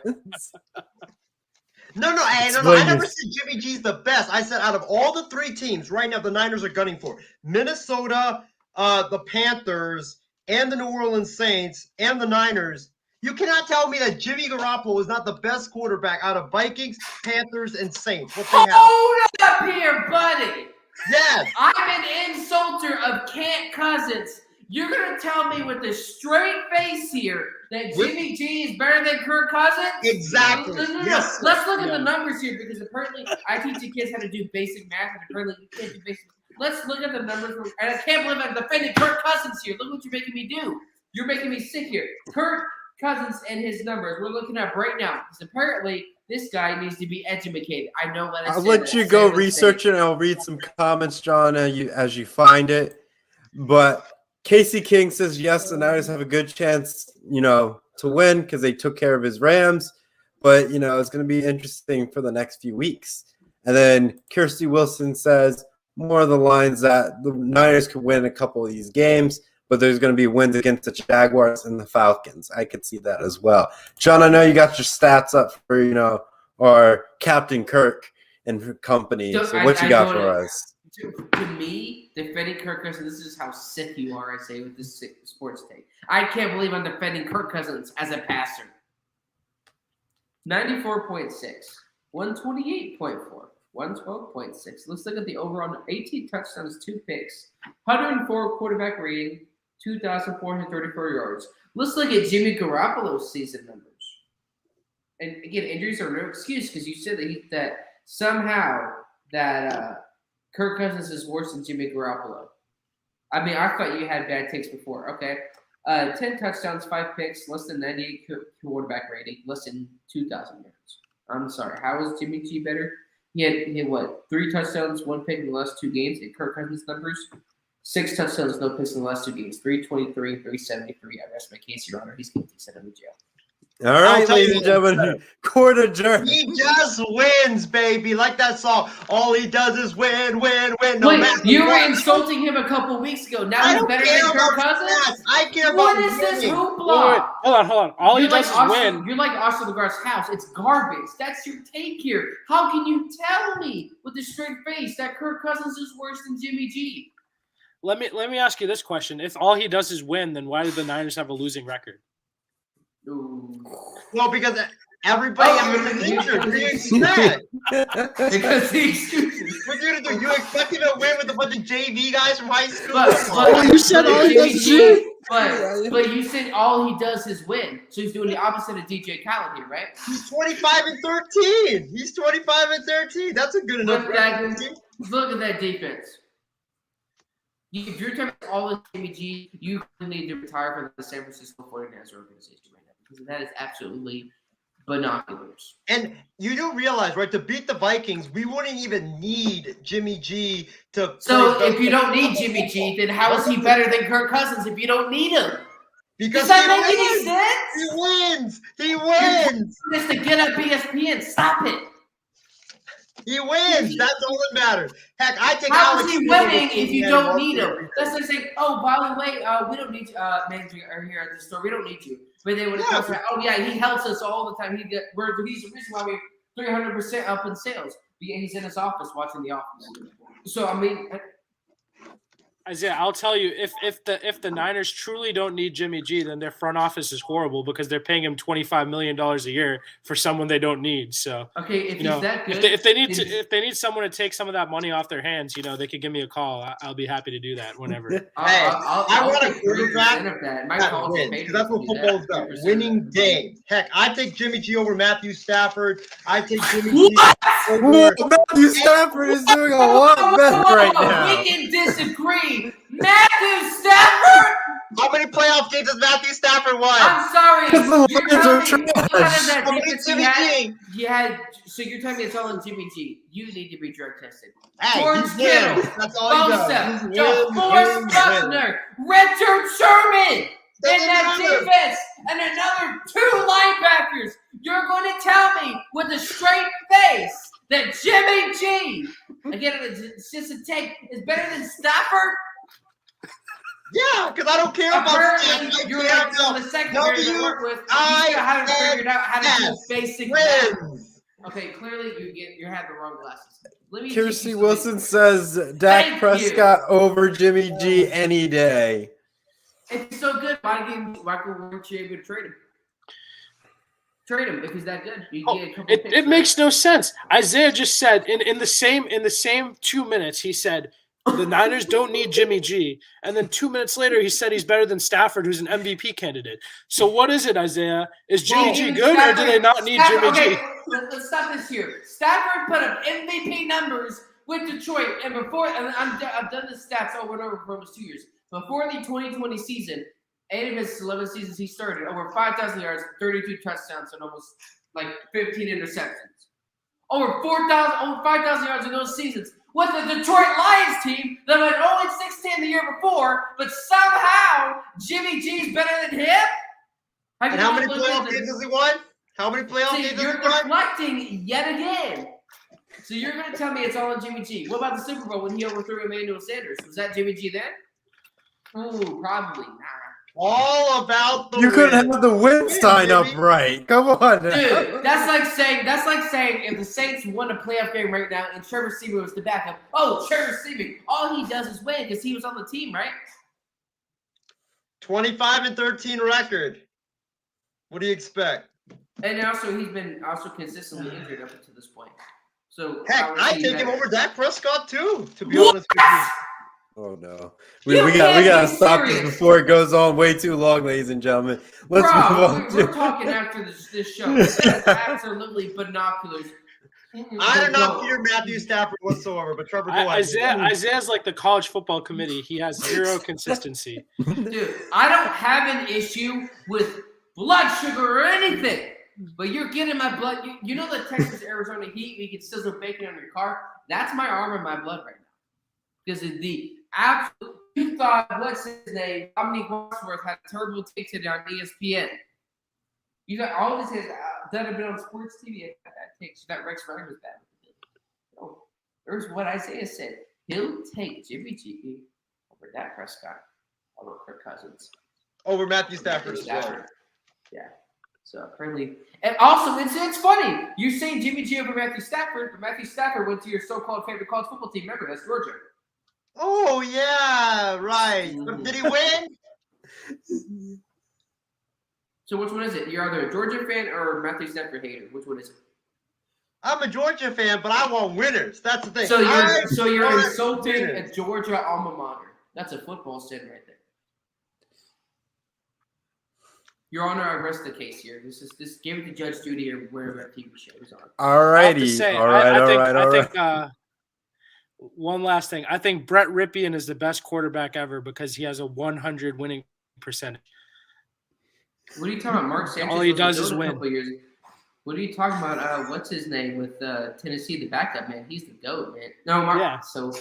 No. I never said Jimmy G's the best. I said out of all the 3 teams right now, the Niners are gunning for Minnesota, the Panthers, and the New Orleans Saints, and the Niners. You cannot tell me that Jimmy Garoppolo is not the best quarterback out of Vikings, Panthers, and Saints. What they have. Hold up here, buddy. Yes. I'm an insulter of Kent Cousins. You're going to tell me with a straight face here that Jimmy G is better than Kirk Cousins? Exactly. No. Yes. Let's look at the numbers here because apparently I teach the kids how to do basic math and apparently you can't do basic. Let's look at the numbers. And I can't believe I'm defending Kirk Cousins here. Look what you're making me do. You're making me sick here. Kirk Cousins and his numbers we're looking at right now because apparently this guy needs to be educated. I know what I said. I'll let you go research it and I'll read some comments, John, as you find it. But Casey King says, yes, the Niners have a good chance, to win because they took care of his Rams. But, it's going to be interesting for the next few weeks. And then Kirsty Wilson says more of the lines that the Niners could win a couple of these games, but there's going to be wins against the Jaguars and the Falcons. I could see that as well. John, I know you got your stats up for, our Captain Kirk and company. So what you got for us? To me, defending Kirk Cousins, this is how sick you are, I say, with this sports take. I can't believe I'm defending Kirk Cousins as a passer. 94.6, 128.4, 112.6. Let's look at the overall 18 touchdowns, 2 picks, 104 quarterback rating, 2,434 yards. Let's look at Jimmy Garoppolo's season numbers. And again, injuries are no excuse because you said that somehow Kirk Cousins is worse than Jimmy Garoppolo. I mean, I thought you had bad takes before. Okay. 10 touchdowns, 5 picks, less than 98 quarterback rating, less than 2,000 yards. I'm sorry. How is Jimmy G better? He had what? 3 touchdowns, 1 pick in the last 2 games in Kirk Cousins' numbers. 6 touchdowns, no picks in the last 2 games. 323, 373. I rest my case, Your Honor. He's going to be sent to jail. All right, ladies and gentlemen, court adjourned. He just wins, baby. Like that song. All he does is win. You were insulting him a couple weeks ago. Now he's better than Kirk Cousins? I care What about is this winning. hoopla? Hold on. All he does is win. You're like Austin McGrath's house. It's garbage. That's your take here. How can you tell me with a straight face that Kirk Cousins is worse than Jimmy G? Let me ask you this question. If all he does is win, then why do the Niners have a losing record? Ooh. Well, because everybody is injured. What do you expect? Because the excuses. What are you going to do? You expect him to win with a bunch of JV guys from high school? But you said all he does is win. But you said all he does is win. So he's doing the opposite of DJ Khaled here, right? He's 25-13. He's 25-13. That's a good enough record. Look at that defense. If you're talking about all of Jimmy G, you need to retire from the San Francisco 49ers organization right now because that is absolutely binoculars. And you do realize, right, to beat the Vikings, we wouldn't even need Jimmy G to. So if you don't need Jimmy G, then how is he better than Kirk Cousins if you don't need him? Because does that make any sense? He wins. Just to get up ESPN. Stop it. He wins. That's all that matters. Heck, I take. How is he winning if you don't need him? That's like saying, "Oh, by the way, we don't need manager here at the store. We don't need you." But then when it comes to, "Oh yeah, he helps us all the time. He's the reason why we're 300% up in sales. He's in his office watching The Office." So I mean, Isaiah, I'll tell you, if the Niners truly don't need Jimmy G, then their front office is horrible because they're paying him $25 million a year for someone they don't need. So Okay, if he's that good, if they need someone to take some of that money off their hands, they could give me a call. I'll be happy to do that whenever. I want a take 3% quarterback of that. My that calls wins, paid 'cause that's what to do football's that, about. 3% of Winning that. games. Heck, I take Jimmy G over Matthew Stafford. I take Jimmy G Whoa, over. Matthew Stafford is doing a lot better right now. We can disagree. Matthew Stafford. How many playoff games has Matthew Stafford won? I'm sorry. Because the You're Lions are telling me what kind of that How many defense Jimmy G? you had. So you're telling me it's all in Jimmy G. You need to be drug tested. Hey, George he Kittle, wins. That's all he does. Bosa, He wins, DeForest wins. Buckner, Richard Sherman in that Doesn't matter. defense, and another 2 linebackers. You're going to tell me with a straight face that Jimmy G, again, it's just a take, is better than Stafford? Yeah, because I don't care about Apparently, Stafford. you're I care like on the about secondary to work with. You still haven't figured out how to do basic math. wins. Okay, clearly you have the wrong glasses. Let me teach Kirsty you Wilson something. says Dak Thank Prescott over Jimmy G any day. If he's so good, why weren't you able to trade him? Trade him if he's that good. You get a couple picks, It makes no sense. Isaiah just said in the same 2 minutes, he said the Niners don't need Jimmy G, and then 2 minutes later he said he's better than Stafford, who's an MVP candidate. So what is it, Isaiah? Is Jimmy G good, or do they not need Jimmy G? Let's stop this here. Stafford put up MVP numbers with Detroit, and I've done the stats over and over for almost 2 years. Before the 2020 season, 8 of his 11 seasons he started, over 5,000 yards, 32 touchdowns, and almost like 15 interceptions. Over 5,000 yards in those seasons with the Detroit Lions team that went 0-16 the year before, but somehow Jimmy G's better than him? And how many playoff games has he won? How many playoff games has he You're won? deflecting yet again. So you're going to tell me it's all on Jimmy G. What about the Super Bowl when he overthrew Emmanuel Sanders? Was that Jimmy G then? Ooh, probably not. All about the You couldn't win. have the win sign up baby. right. Come on. Dude, that's like saying if the Saints won a playoff game right now and Trevor Seaman was the backup. Oh, Trevor Seaman, all he does is win because he was on the team, right? 25-13 record. What do you expect? And also he's been consistently injured up to this point. So Heck, I take him over Dak Prescott too, to be What? honest with you. Oh no. We You can't gotta be stop this serious. before it goes on way too long, ladies and gentlemen. Let's move on. We're talking after this show. That's absolutely binoculars. I do not fear Matthew Stafford whatsoever, but Trevor, go ahead. Isaiah's like the college football committee. He has zero consistency. Dude, I don't have an issue with blood sugar or anything. But you're getting my blood. You know the Texas Arizona heat, you can sizzle bacon on your car? That's my arm and my blood right now. Because of the absolute, you thought, what's his name? Dominique Wadsworth had a terrible take today on ESPN. You got all these guys that have been on sports TV that takes. You got Rex Ryan was bad. Oh, there's what Isaiah said. He'll take Jimmy G over Dak Prescott, over Kirk Cousins. Over Matthew Stafford as well. Stafford. Yeah. So apparently, and also it's funny. You're saying Jimmy G over Matthew Stafford, but Matthew Stafford went to your so-called favorite college football team. Remember, that's Georgia. Oh, yeah, right. But did he win? So which one is it? You're either a Georgia fan or a Matthew Stafford hater. Which one is it? I'm a Georgia fan, but I want winners. That's the thing. So you're want insulting winners. a Georgia alma mater. That's a football sin right there. Your Honor, I rest the case here. This give it to Judge Judy or wherever that TV show is on. All I have to righty. say, All right. I think one last thing. I think Brett Ripien is the best quarterback ever because he has a 100 winning percentage. What are you talking about? Mark Sanchez. All he was does a is goat a win. couple years ago. What are you talking about? What's his name with Tennessee, the backup man? He's the GOAT, man. No, Mark. Yeah. So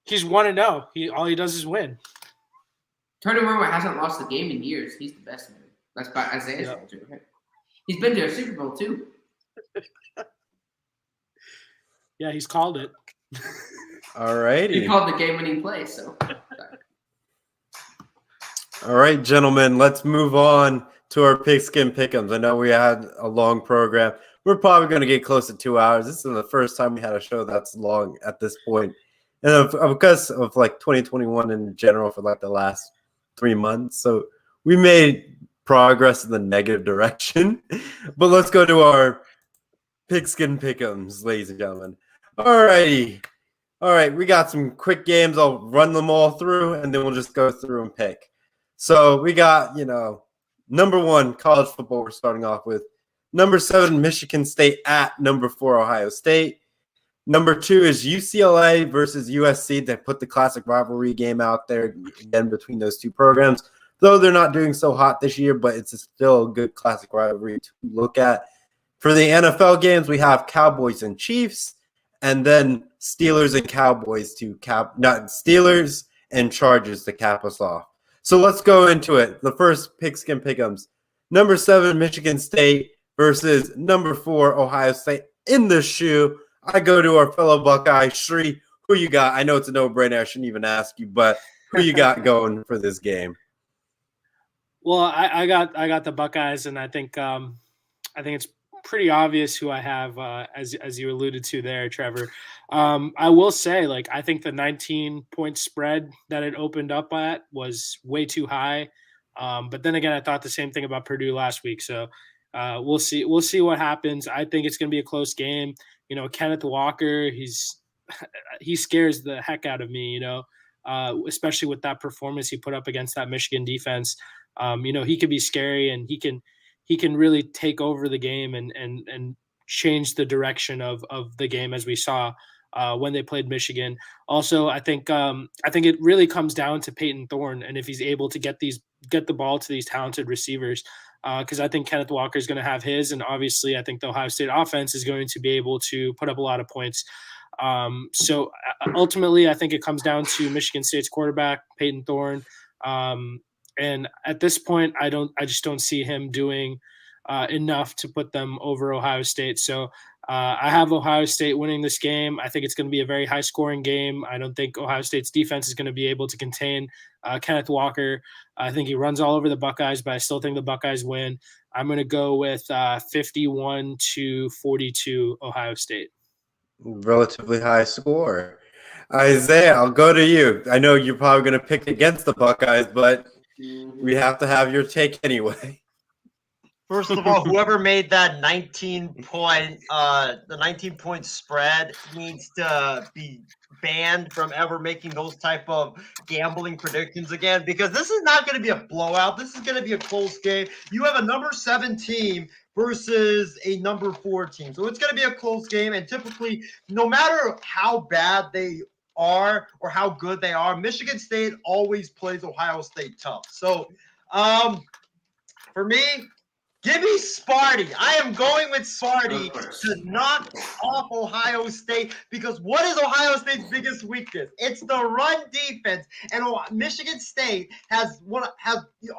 He's 1-0. All he does is win. Tony Romo hasn't lost a game in years. He's the best man. That's by Isaiah's Yeah. answer, right? He's been to a Super Bowl too. Yeah, he's called it. All righty. He called the game-winning play. So All right, gentlemen, let's move on to our pigskin pick'ems. I know we had a long program. We're probably going to get close to 2 hours. This is the first time we had a show that's long at this point and because of like 2021 in general for like the last 3 months. So we made progress in the negative direction. But let's go to our pigskin pick'ems, ladies and gentlemen. All righty. All right, we got some quick games. I'll run them all through, and then we'll just go through and pick. So we got, number 1, college football we're starting off with. Number 7, Michigan State at number 4, Ohio State. Number 2 is UCLA versus USC. They put the classic rivalry game out there again between those two programs. Though they're not doing so hot this year, but it's still a good classic rivalry to look at. For the NFL games, we have Cowboys and Chiefs, and then Steelers and Cowboys Steelers and Chargers to cap us off. So let's go into it. The first pigskin pick'ems. Number 7, Michigan State versus number 4, Ohio State. In the shoe, I go to our fellow Buckeye, Shree. Who you got? I know it's a no-brainer. I shouldn't even ask you, but who you got going for this game? Well, I got the Buckeyes, and I think it's pretty obvious who I have, as you alluded to there, Trevor. I will say, I think the 19-point spread that it opened up at was way too high. But then again, I thought the same thing about Purdue last week. So we'll see. We'll see what happens. I think it's going to be a close game. Kenneth Walker, he scares the heck out of me. Especially with that performance he put up against that Michigan defense. He could be scary, and he can really take over the game and change the direction of the game, as we saw when they played Michigan. Also, I think it really comes down to Peyton Thorne, and if he's able to get the ball to these talented receivers, because I think Kenneth Walker is going to have his, and obviously I think the Ohio State offense is going to be able to put up a lot of points. So ultimately, I think it comes down to Michigan State's quarterback, Peyton Thorne. And at this point, I just don't see him doing enough to put them over Ohio State. So I have Ohio State winning this game. I think it's going to be a very high-scoring game. I don't think Ohio State's defense is going to be able to contain Kenneth Walker. I think he runs all over the Buckeyes, but I still think the Buckeyes win. I'm going to go with 51-42 Ohio State. Relatively high score. Isaiah, I'll go to you. I know you're probably going to pick against the Buckeyes, but we have to have your take anyway. First of all, whoever made that 19-point spread needs to be banned from ever making those type of gambling predictions again, because this is not going to be a blowout. This is going to be a close game. You have a number 7 team versus a number 4 team. So it's going to be a close game, and typically, no matter how bad they are or how good they are, Michigan State always plays Ohio State tough. So for me, give me Sparty. I am going with Sparty to knock off Ohio State, because what is Ohio State's biggest weakness? It's the run defense, and Michigan State has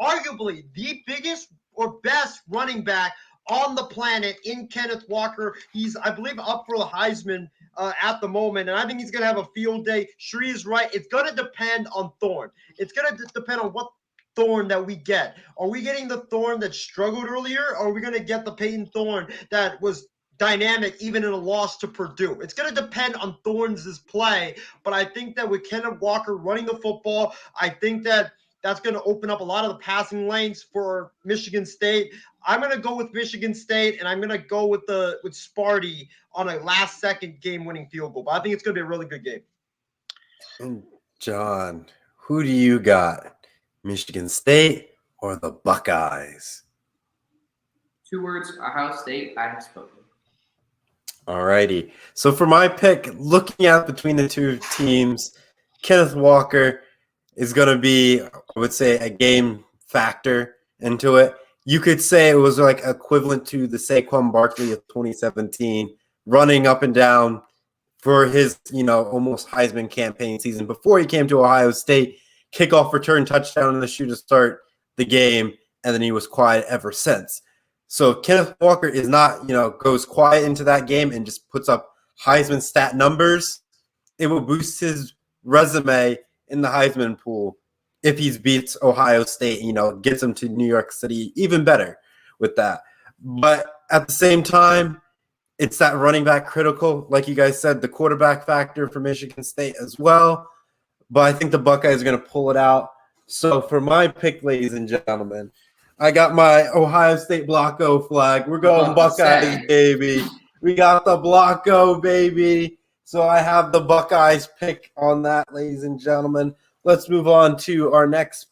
arguably the biggest or best running back on the planet in Kenneth Walker. He's, I believe, up for the Heisman at the moment, and I think he's going to have a field day. Shree is right. It's going to depend on Thorne. It's going to depend on what Thorne that we get. Are we getting the Thorne that struggled earlier, or are we going to get the Peyton Thorne that was dynamic even in a loss to Purdue? It's going to depend on Thorne's play, but I think that with Kenneth Walker running the football, I think that that's going to open up a lot of the passing lanes for Michigan State. I'm going to go with Michigan State, and I'm going to go with Sparty on a last-second game-winning field goal. But I think it's going to be a really good game. And John, who do you got? Michigan State or the Buckeyes? 2 words, Ohio State. I have spoken. All righty. So for my pick, looking at between the two teams, Kenneth Walker is going to be, I would say, a game factor into it. You could say it was like equivalent to the Saquon Barkley of 2017, running up and down for his, almost Heisman campaign season before he came to Ohio State. Kickoff return touchdown in the shoe to start the game, and then he was quiet ever since. So if Kenneth Walker is not, goes quiet into that game and just puts up Heisman stat numbers, it will boost his resume in the Heisman pool if he beats Ohio State, gets him to New York City, even better with that. But at the same time, it's that running back critical, like you guys said, the quarterback factor for Michigan State as well. But I think the Buckeyes are going to pull it out. So for my pick, ladies and gentlemen, I got my Ohio State Blocko flag. We're going Buckeyes, baby. We got the Blocko, baby. So I have the Buckeyes pick on that, ladies and gentlemen. Let's move on to our next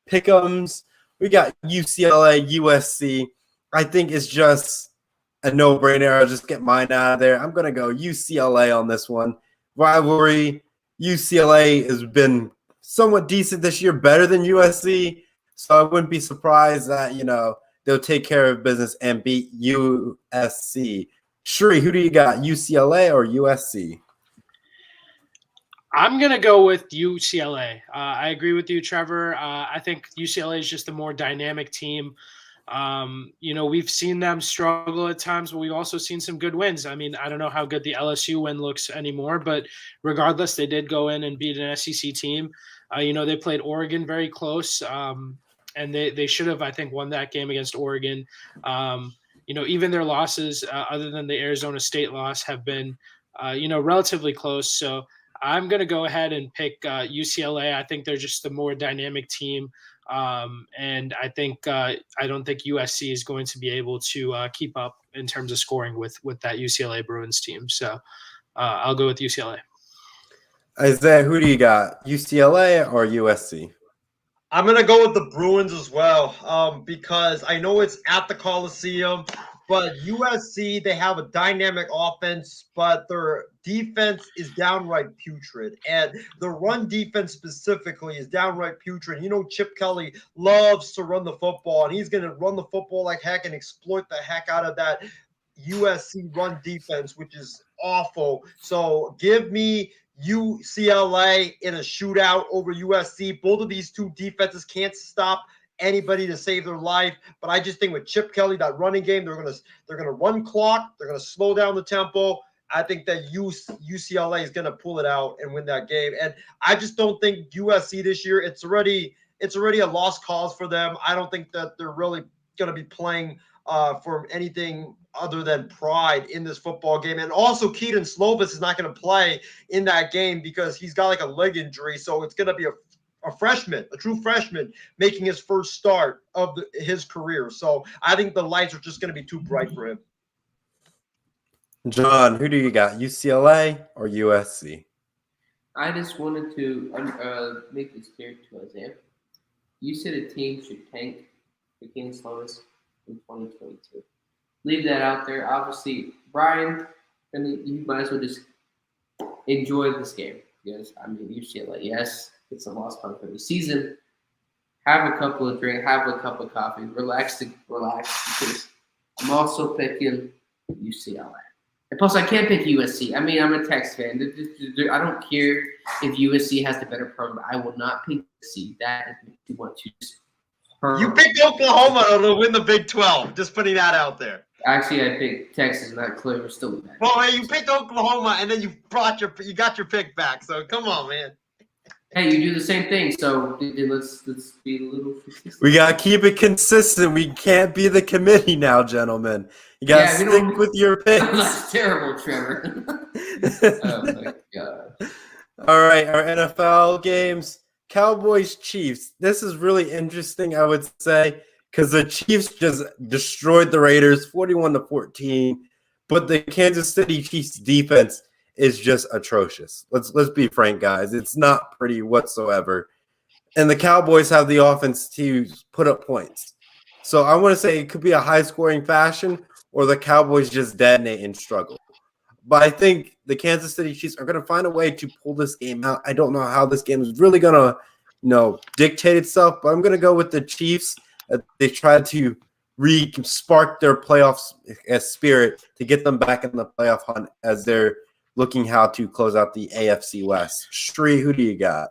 pick'ems. We got UCLA, USC. I think it's just a no-brainer. I'll just get mine out of there. I'm going to go UCLA on this one. Rivalry. UCLA has been somewhat decent this year, better than USC. So I wouldn't be surprised that, they'll take care of business and beat USC. Shri, who do you got, UCLA or USC? I'm going to go with UCLA. I agree with you, Trevor. I think UCLA is just a more dynamic team. We've seen them struggle at times, but we've also seen some good wins. I mean, I don't know how good the LSU win looks anymore, but regardless, they did go in and beat an SEC team. They played Oregon very close, and they should have, I think, won that game against Oregon. Even their losses, other than the Arizona State loss, have been, relatively close. So I'm going to go ahead and pick UCLA. I think they're just the more dynamic team. And I don't think USC is going to be able to keep up in terms of scoring with that UCLA Bruins team. So I'll go with UCLA. Isaiah, who do you got, UCLA or USC? I'm going to go with the Bruins as well, because I know it's at the Coliseum, but USC, they have a dynamic offense, but their defense is downright putrid. And the run defense specifically is downright putrid. Chip Kelly loves to run the football, and he's going to run the football like heck and exploit the heck out of that USC run defense, which is awful. So give me UCLA in a shootout over USC. Both of these two defenses can't stop anybody to save their life, but I just think with Chip Kelly, that running game, they're gonna run clock, they're gonna slow down the tempo. I think that UCLA is gonna pull it out and win that game, and I just don't think USC this year. It's already a lost cause for them. I don't think that they're really gonna be playing for anything other than pride in this football game. And also Keaton Slovis is not going to play in that game because he's got like a leg injury. So it's going to be a freshman, a true freshman, making his first start of his career. So I think the lights are just going to be too bright for him. John, who do you got, UCLA or USC? I just wanted to make this clear to Isaiah. You said a team should tank for Kansas Longhorns in 2022. Leave that out there. Obviously, Brian, you might as well just enjoy this game. Yes, UCLA, yes, it's a lost punt for the season. Have a couple of drinks, have a cup of coffee, relax, because I'm also picking UCLA. And plus, I can't pick USC. I'm a Texas fan. I don't care if USC has the better program. I will not pick USC. That is what you want to just hurt. You picked Oklahoma to win the Big 12. Just putting that out there. Actually, I picked Texas, not Clear. We're still with that. Well, man, you picked Oklahoma, and then you got your pick back. So come on, man. Hey, you do the same thing. So let's be a little consistent. We gotta keep it consistent. We can't be the committee now, gentlemen. You gotta stick with your picks. That's terrible, Trevor. Oh my god. All right, our NFL games. Cowboys, Chiefs. This is really interesting, I would say, because the Chiefs just destroyed the Raiders 41-14, but the Kansas City Chiefs defense is just atrocious. Let's be frank, guys. It's not pretty whatsoever. And the Cowboys have the offense to put up points. So I want to say it could be a high-scoring fashion, or the Cowboys just detonate and struggle. But I think the Kansas City Chiefs are going to find a way to pull this game out. I don't know how this game is really going to, dictate itself, but I'm going to go with the Chiefs. They tried to spark their playoffs spirit to get them back in the playoff hunt as they're looking how to close out the AFC West. Shri, who do you got?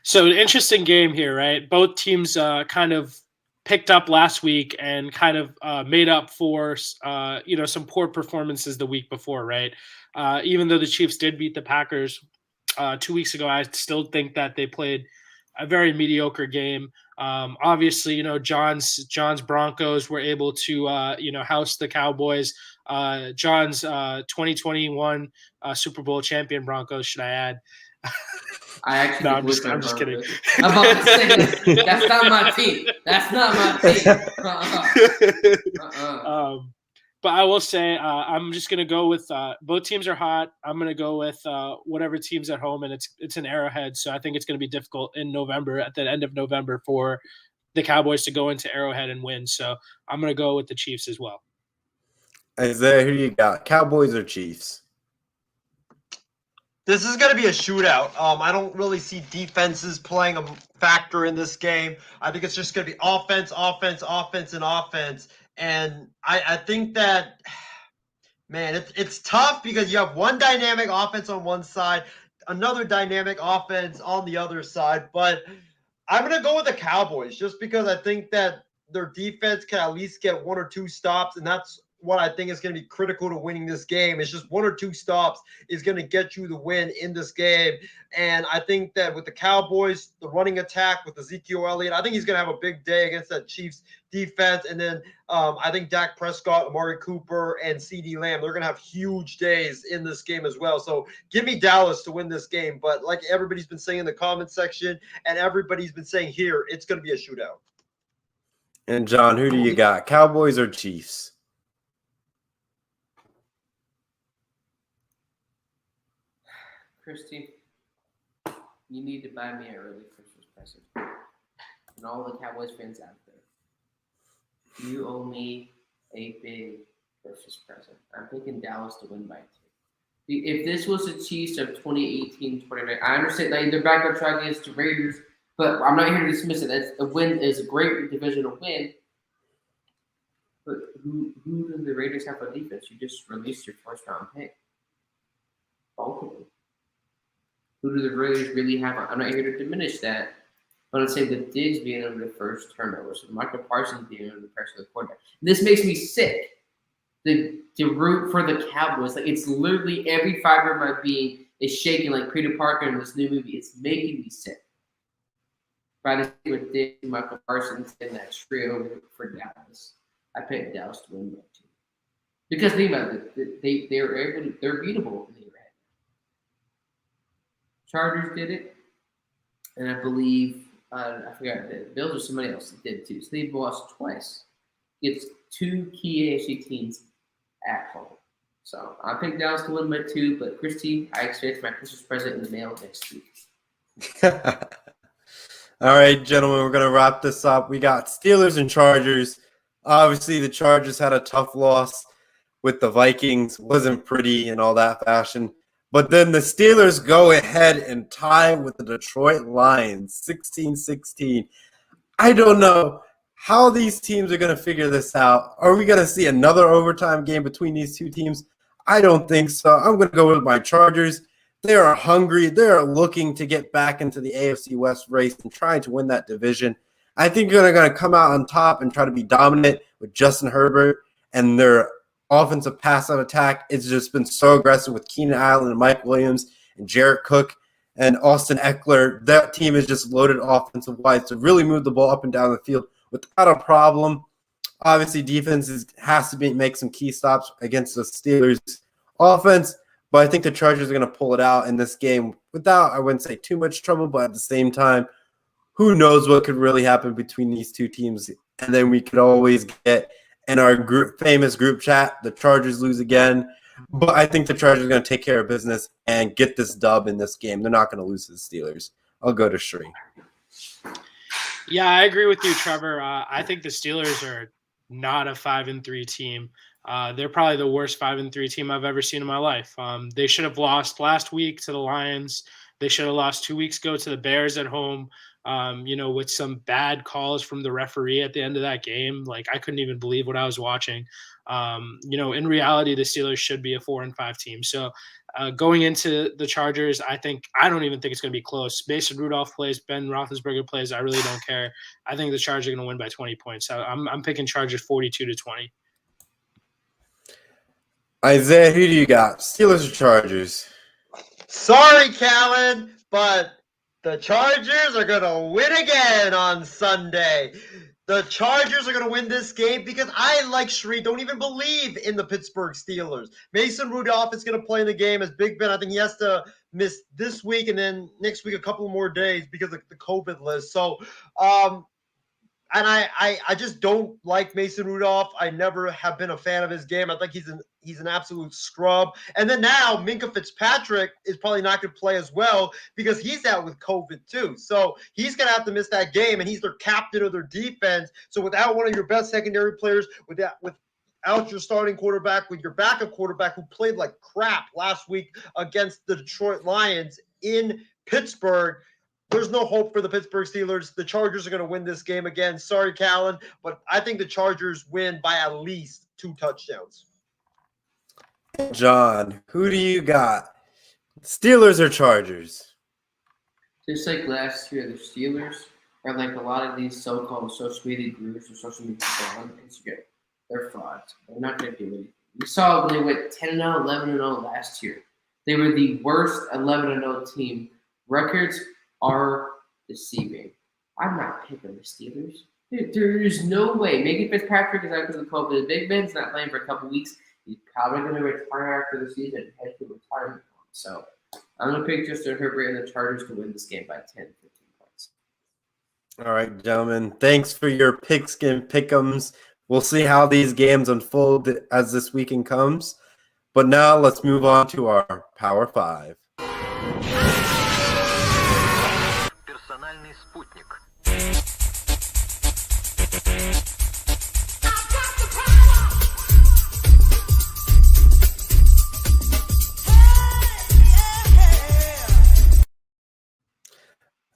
So an interesting game here, right? Both teams kind of picked up last week and kind of made up for some poor performances the week before, right? Even though the Chiefs did beat the Packers 2 weeks ago, I still think that they played a very mediocre game. Obviously, John's Broncos were able to house the Cowboys. John's 2021 Super Bowl champion Broncos, should I add? I actually No, I'm just kidding. I'm about to say that's not my team. That's not my team. But I will say I'm just gonna go with both teams are hot. I'm gonna go with whatever team's at home, and it's an Arrowhead, so I think it's gonna be difficult in November, at the end of November, for the Cowboys to go into Arrowhead and win. So I'm gonna go with the Chiefs as well. Isaiah, who do you got? Cowboys or Chiefs? This is going to be a shootout. I don't really see defenses playing a factor in this game. I think it's just going to be offense, and offense. And I think that, man, it's tough because you have one dynamic offense on one side, another dynamic offense on the other side. But I'm going to go with the Cowboys just because I think that their defense can at least get 1 or 2 stops, and that's what I think is going to be critical to winning this game. It's just 1 or 2 stops is going to get you the win in this game. And I think that with the Cowboys, the running attack with Ezekiel Elliott, I think he's going to have a big day against that Chiefs defense. And then I think Dak Prescott, Amari Cooper, and CeeDee Lamb, they're going to have huge days in this game as well. So give me Dallas to win this game. But like everybody's been saying in the comment section and everybody's been saying here, it's going to be a shootout. And John, who do you got? Cowboys or Chiefs? Christy, you need to buy me an early Christmas present. And all the Cowboys fans out there, you owe me a big Christmas present. I'm picking Dallas to win by 2. If this was the Chiefs of 2018-29, I understand that they're back on track against the Raiders, but I'm not here to dismiss it. That's a win is a great divisional win. But who do the Raiders have on defense? You just released your first-round pick. Both of them. Who do the Raiders really have? I'm not here to diminish that, but I'm saying that Diggs being under the first turnover, so Michael Parsons being under the pressure of the quarterback. This makes me sick. To root for the Cowboys, like it's literally every fiber of my being is shaking like Peter Parker in this new movie. It's making me sick. By the same with Diggs, Michael Parsons, and that trio for Dallas, I picked Dallas to win by 2 because think about it, they're beatable. Chargers did it, and I believe I forgot the Bills or somebody else that did it too. So they've lost twice. It's 2 key AFC teams at home. So I picked Dallas to win by 2, but Christy, I expect my Christmas present in the mail next week. All right, gentlemen, we're going to wrap this up. We got Steelers and Chargers. Obviously, the Chargers had a tough loss with the Vikings. Wasn't pretty in all that fashion. But then the Steelers go ahead and tie with the Detroit Lions, 16-16. I don't know how these teams are going to figure this out. Are we going to see another overtime game between these two teams? I don't think so. I'm going to go with my Chargers. They are hungry. They are looking to get back into the AFC West race and trying to win that division. I think they're going to come out on top and try to be dominant with Justin Herbert and their offensive pass-out attack. It's just been so aggressive with Keenan Allen and Mike Williams and Jared Cook and Austin Eckler. That team is just loaded offensive-wise to really move the ball up and down the field without a problem. Obviously, defense has to make some key stops against the Steelers' offense, but I think the Chargers are going to pull it out in this game without, I wouldn't say too much trouble, but at the same time, who knows what could really happen between these two teams. And then we could always get in our famous group chat, the Chargers lose again. But I think the Chargers are going to take care of business and get this dub in this game. They're not going to lose to the Steelers. I'll go to Shree. Yeah, I agree with you, Trevor. I think the Steelers are not a 5-3 team. They're probably the worst 5-3 team I've ever seen in my life. They should have lost last week to the Lions. They should have lost 2 weeks ago to the Bears at home. With some bad calls from the referee at the end of that game. Like, I couldn't even believe what I was watching. In reality, the Steelers should be a 4-5 team. So going into the Chargers, I don't even think it's going to be close. Mason Rudolph plays, Ben Roethlisberger plays. I really don't care. I think the Chargers are going to win by 20 points. So I'm picking Chargers 42-20. Isaiah, who do you got? Steelers or Chargers? Sorry, Callan, but The Chargers are going to win again on Sunday. The Chargers are going to win this game because I, like Shree, don't even believe in the Pittsburgh Steelers. Mason Rudolph is going to play in the game as Big Ben. I think he has to miss this week and then next week a couple more days because of the COVID list. So, and I just don't like Mason Rudolph. I never have been a fan of his game. I think he's an absolute scrub. And then now Minkah Fitzpatrick is probably not going to play as well because he's out with COVID too. So he's going to have to miss that game, and he's their captain of their defense. So without one of your best secondary players, without your starting quarterback, with your backup quarterback who played like crap last week against the Detroit Lions in Pittsburgh, there's no hope for the Pittsburgh Steelers. The Chargers are going to win this game again. Sorry, Callan, but I think the Chargers win by at least 2 touchdowns. John, who do you got? Steelers or Chargers? Just like last year, the Steelers are like a lot of these so-called social media gurus or social media people on Instagram. They're frauds. They're not going to do anything. We saw when they went 10-0, 11-0 last year. They were the worst 11-0 team. Records are deceiving. I'm not picking the Steelers. There is no way. Minkah Fitzpatrick is out because of COVID. Big Ben's not playing for a couple weeks. He's probably going to retire after the season and head to retirement. So I'm going to pick Justin Herbert and the Chargers to win this game by 10, 15 points. All right, gentlemen. Thanks for your pigskin pick'ems. We'll see how these games unfold as this weekend comes. But now let's move on to our Power 5. Персональный спутник.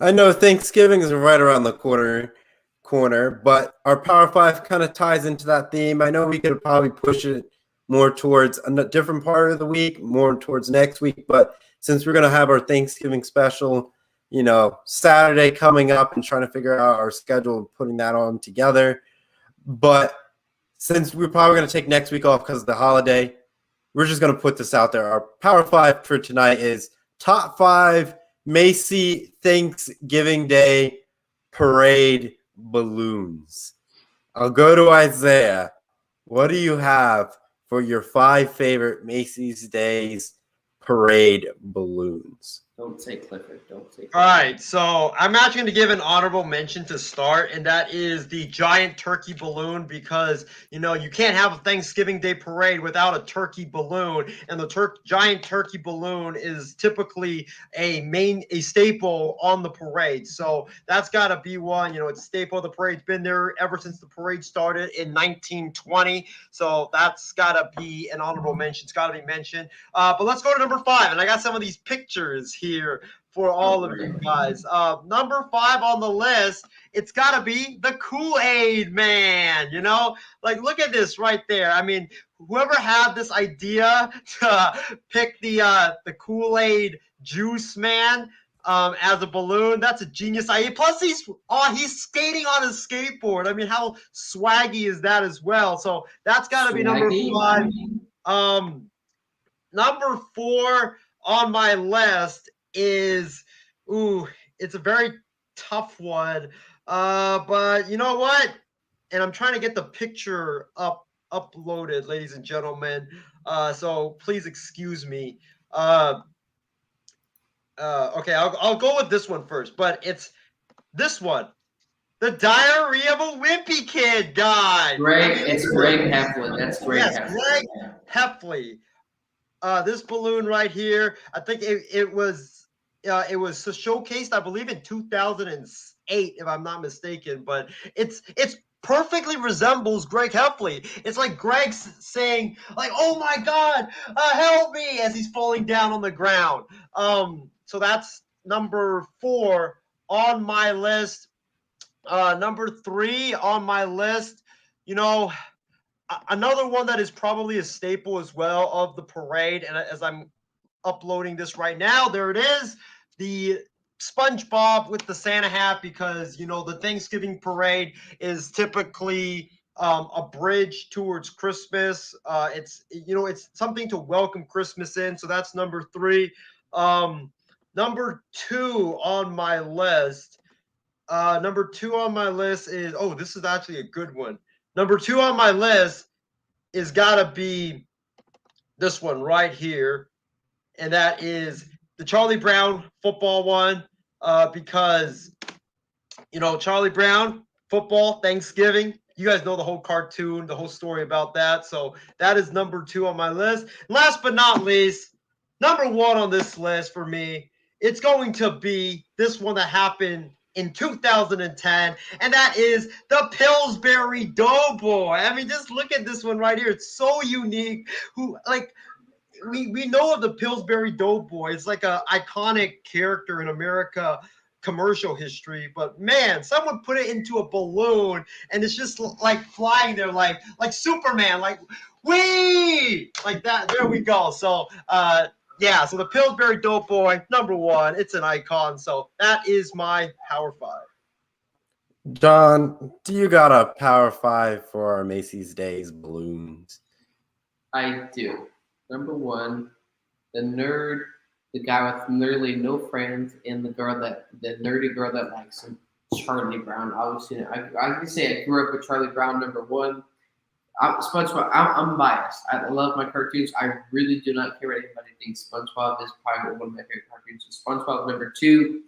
I know Thanksgiving is right around the corner, but our Power 5 kind of ties into that theme. I know we could probably push it more towards a different part of the week, more towards next week, but since we're going to have our Thanksgiving special, Saturday coming up and trying to figure out our schedule and putting that on together. But since we're probably going to take next week off because of the holiday, we're just going to put this out there. Our Power 5 for tonight is top 5 Macy Thanksgiving Day parade balloons. I'll go to Isaiah. What do you have for your 5 favorite Macy's Days parade balloons? Don't say Clifford. Don't say Clifford. All right, so I'm actually going to give an honorable mention to start, and that is the giant turkey balloon because, you can't have a Thanksgiving Day parade without a turkey balloon, and the giant turkey balloon is typically a staple on the parade. So that's got to be one. It's a staple of the parade. It's been there ever since the parade started in 1920. So that's got to be an honorable mention. It's got to be mentioned. But let's go to number 5, and I got some of these pictures here for all of you guys. Number 5 on the list, it's got to be the Kool-Aid Man, Look at this right there. I mean, whoever had this idea to pick the Kool-Aid Juice Man as a balloon, that's a genius idea. Plus, he's skating on his skateboard. I mean, how swaggy is that as well? So that's got to be number 5. Number 4 on my list is, it's a very tough one. But you know what? And I'm trying to get the picture uploaded, ladies and gentlemen. So please excuse me. Okay, I'll go with this one first, but it's this one. The Diary of a Wimpy Kid guy. It's Greg Heffley. That's Greg Heffley. Greg Heffley. This balloon right here, I think it was showcased, I believe, in 2008, if I'm not mistaken. But it's perfectly resembles Greg Heffley. It's like Greg saying, like, "Oh my God, help me!" as he's falling down on the ground. So that's number 4 on my list. Number 3 on my list, another one that is probably a staple as well of the parade, and as I'm uploading this right now, there it is, the SpongeBob with the Santa hat, because the Thanksgiving parade is typically a bridge towards Christmas. It's something to welcome Christmas in, so that's number 3. Number 2 on my list. Number 2 on my list is this is actually a good one. Number 2 on my list is gotta be this one right here, and that is the Charlie Brown football one. Because Charlie Brown football Thanksgiving. You guys know the whole cartoon, the whole story about that. So that is number 2 on my list. Last but not least, number 1 on this list for me, it's going to be this one that happened in 2010, and that is the Pillsbury Doughboy. I mean, just look at this one right here. It's so unique. We know of the Pillsbury Doughboy. It's like an iconic character in America commercial history, but man, someone put it into a balloon and it's just like flying there like Superman, like wee, like that. There we go. So so the Pillsbury Doughboy, number 1, it's an icon. So that is my Power 5. John, do you got a Power 5 for our Macy's Days balloons? I do. Number 1, the nerd, the guy with literally no friends, and the nerdy girl that likes him, Charlie Brown. Obviously, I can say I grew up with Charlie Brown. Number 1, SpongeBob. I'm biased. I love my cartoons. I really do not care what anybody thinks. SpongeBob is probably one of my favorite cartoons. So SpongeBob, number 2.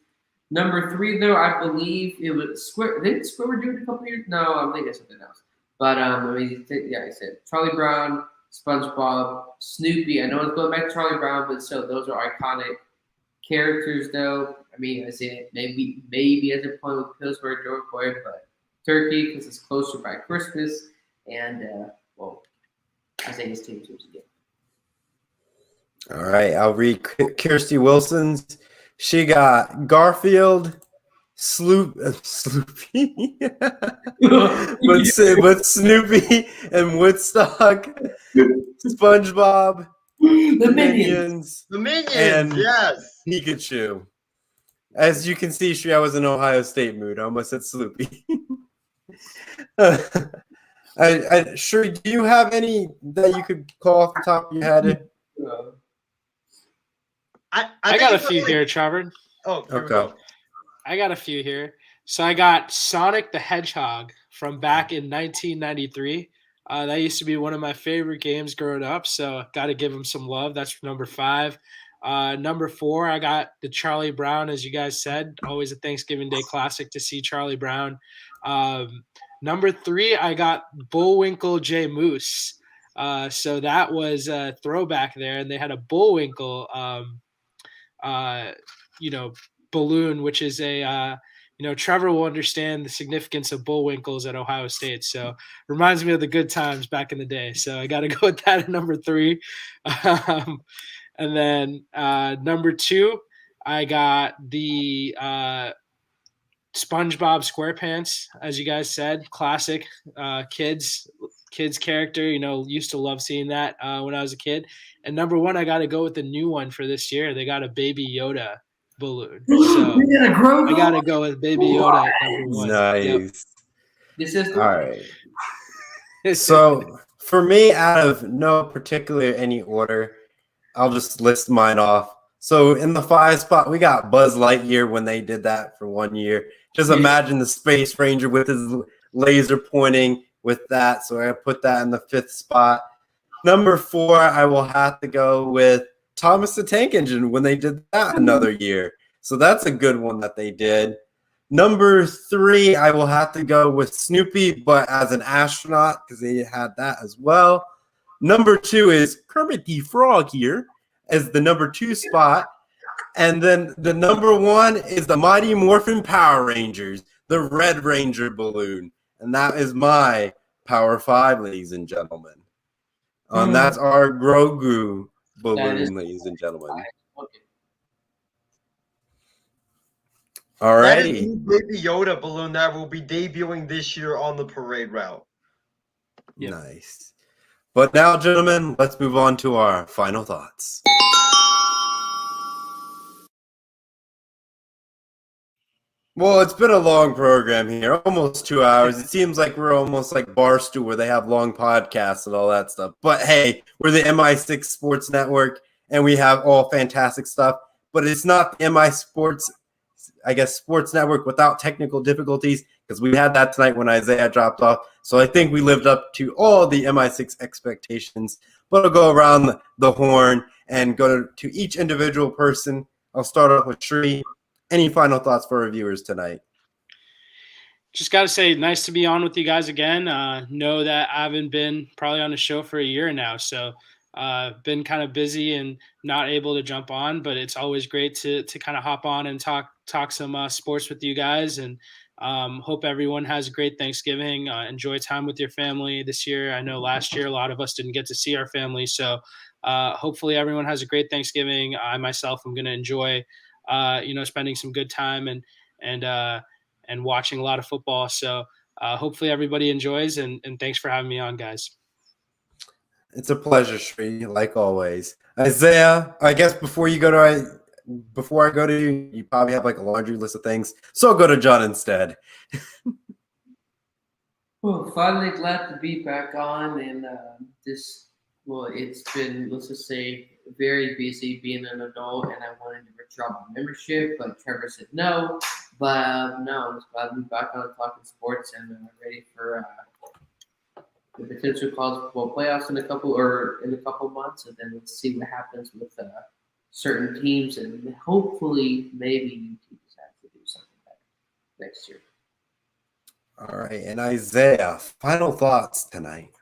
Number 3, though, I believe it was Square. Did Square do it a couple years? No, I think it's something else. But I said Charlie Brown, SpongeBob, Snoopy. I know it's going back to Charlie Brown, but still, those are iconic characters, though. I mean, I say maybe as a point with Pillsbury Doughboy, but Turkey because it's closer by Christmas, and I say his team again. All right, I'll read Kirsty Wilson's. She got Garfield, Sloopy, but Snoopy and Woodstock, SpongeBob, the Minions, and yes, Pikachu. As you can see, I was in Ohio State mood. I almost said Sloopy. Sure, do you have any that you could call off the top of your head? I got a few here, Trevor. Oh, okay. I got a few here. So I got Sonic the Hedgehog from back in 1993. That used to be one of my favorite games growing up, so got to give him some love. That's number 5. Number 4, I got the Charlie Brown, as you guys said. Always a Thanksgiving Day classic to see Charlie Brown. Number 3, I got Bullwinkle J. Moose. So that was a throwback there, and they had a Bullwinkle balloon, which is a Trevor will understand the significance of bullwinkles at Ohio State. So reminds me of the good times back in the day. So I got to go with that at number 3. And then number 2, I got the SpongeBob SquarePants, as you guys said, classic kids character. Used to love seeing that when I was a kid. And number 1, I got to go with the new one for this year. They got a Baby Yoda balloon. So I got to go with Baby Yoda at number 1. Nice. Yep. This is all right. So for me, out of no particular any order, I'll just list mine off. So in the 5 spot, we got Buzz Lightyear when they did that for 1 year. Just imagine the Space Ranger with his laser pointing with that. So I put that in the 5th spot. Number 4, I will have to go with Thomas the Tank Engine when they did that another year. So that's a good one that they did. Number 3, I will have to go with Snoopy, but as an astronaut because they had that as well. Number 2 is Kermit the Frog here as the number 2 spot. And then the number 1 is the Mighty Morphin Power Rangers, the Red Ranger balloon. And that is my Power 5, ladies and gentlemen. That's our Grogu balloon, ladies and gentlemen. All that is righty. the Baby Yoda balloon that will be debuting this year on the parade route. Yep. Nice. But now, gentlemen, let's move on to our final thoughts. Well, it's been a long program here, almost 2 hours. It seems like we're almost like Barstool where they have long podcasts and all that stuff. But hey, we're the MI6 Sports Network, and we have all fantastic stuff. but it's not the MI Sports, Sports Network without technical difficulties, because we had that tonight when Isaiah dropped off. So I think we lived up to all the MI6 expectations. But I'll go around the horn and go to each individual person. I'll start off with Shree. Any final thoughts for our viewers tonight? Just got to say, nice to be on with you guys again. Know that I haven't been probably on the show for a year now, so been kind of busy and not able to jump on, but it's always great to kind of hop on and talk some sports with you guys, and hope everyone has a great Thanksgiving. Enjoy time with your family this year. I know last year a lot of us didn't get to see our family, so hopefully everyone has a great Thanksgiving. I myself am going to enjoy spending some good time and watching a lot of football. So hopefully everybody enjoys, and thanks for having me on, guys. It's a pleasure, Shree, like always. Isaiah, I guess before I go to you, you probably have like a laundry list of things. So I'll go to John instead. Well, finally glad to be back on, and it's been, let's just say, very busy being an adult, and I wanted to withdraw my membership, but Trevor said no. But no, I'm just glad to be back on talking sports, and ready for the potential college football playoffs in a couple months, and then let's see what happens with certain teams, and hopefully maybe you teams have to do something better next year. All right, and Isaiah, final thoughts tonight.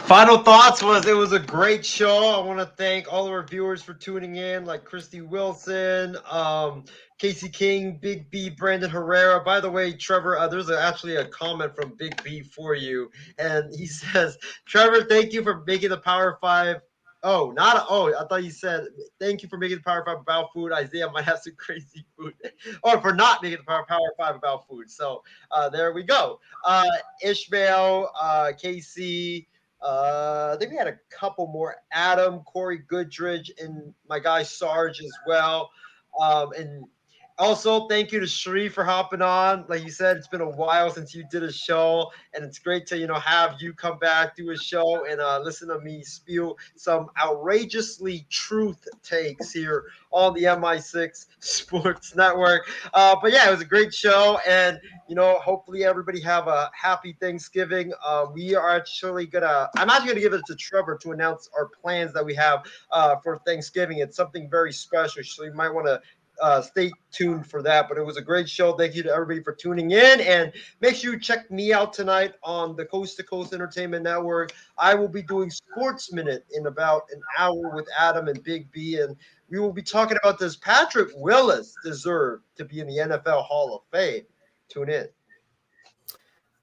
Final thoughts was it was a great show. I want to thank all of our viewers for tuning in, like Christy Wilson, Casey King, Big B, Brandon Herrera. By the way, Trevor, there's actually a comment from Big B for you, and he says, Trevor, thank you for making the Power 5. I thought you said thank you for making the Power 5 about food. Isaiah might have some crazy food, or for not making the Power 5 about food. So there we go. Ishmael, Casey. I think we had a couple more. Adam, Corey Goodridge, and my guy Sarge as well. And also, thank you to Shree for hopping on. Like you said, it's been a while since you did a show, and it's great to have you come back, do a show, and listen to me spew some outrageously truth takes here on the MI6 Sports Network. But yeah, it was a great show, and hopefully everybody have a happy Thanksgiving. I'm actually gonna give it to Trevor to announce our plans that we have for Thanksgiving. It's something very special, so you might want to stay tuned for that. But it was a great show. Thank you to everybody for tuning in, and make sure you check me out tonight on the Coast to Coast Entertainment Network. I will be doing Sports Minute in about an hour with Adam and Big B, and we will be talking about, does Patrick Willis deserve to be in the NFL Hall of Fame? Tune in.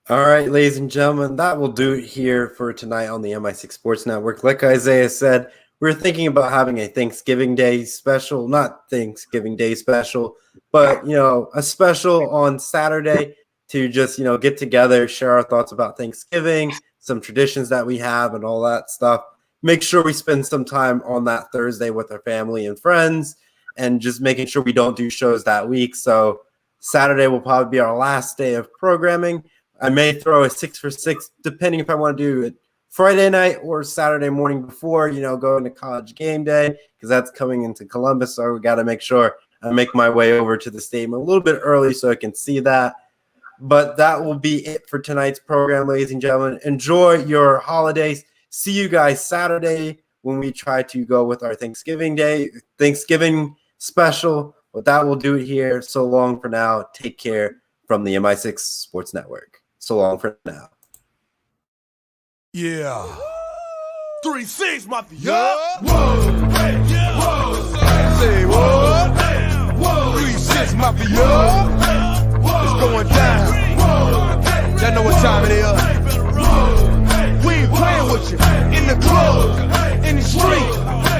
All right, ladies and gentlemen, that will do it here for tonight on the MI6 Sports Network. Like Isaiah said, we're thinking about having a Thanksgiving Day special, not Thanksgiving Day special, but, a special on Saturday to just, get together, share our thoughts about Thanksgiving, some traditions that we have and all that stuff. Make sure we spend some time on that Thursday with our family and friends, and just making sure we don't do shows that week. So Saturday will probably be our last day of programming. I may throw a 6 for 6, depending if I want to do it Friday night or Saturday morning before, going to College Game Day, because that's coming into Columbus. So we got to make sure I make my way over to the stadium a little bit early so I can see that. But that will be it for tonight's program, ladies and gentlemen. Enjoy your holidays. See you guys Saturday when we try to go with our Thanksgiving special. But that will do it here. So long for now. Take care from the MI6 Sports Network. So long for now. Yeah. 3-6, mafia. Yeah. Whoa. Hey, yeah. Whoa. Say what? Hey, whoa. 3-6 Mafia. Hey, whoa. It's going down. Hey, Y'all know what time it is. We ain't playing with you. In the club, in the street.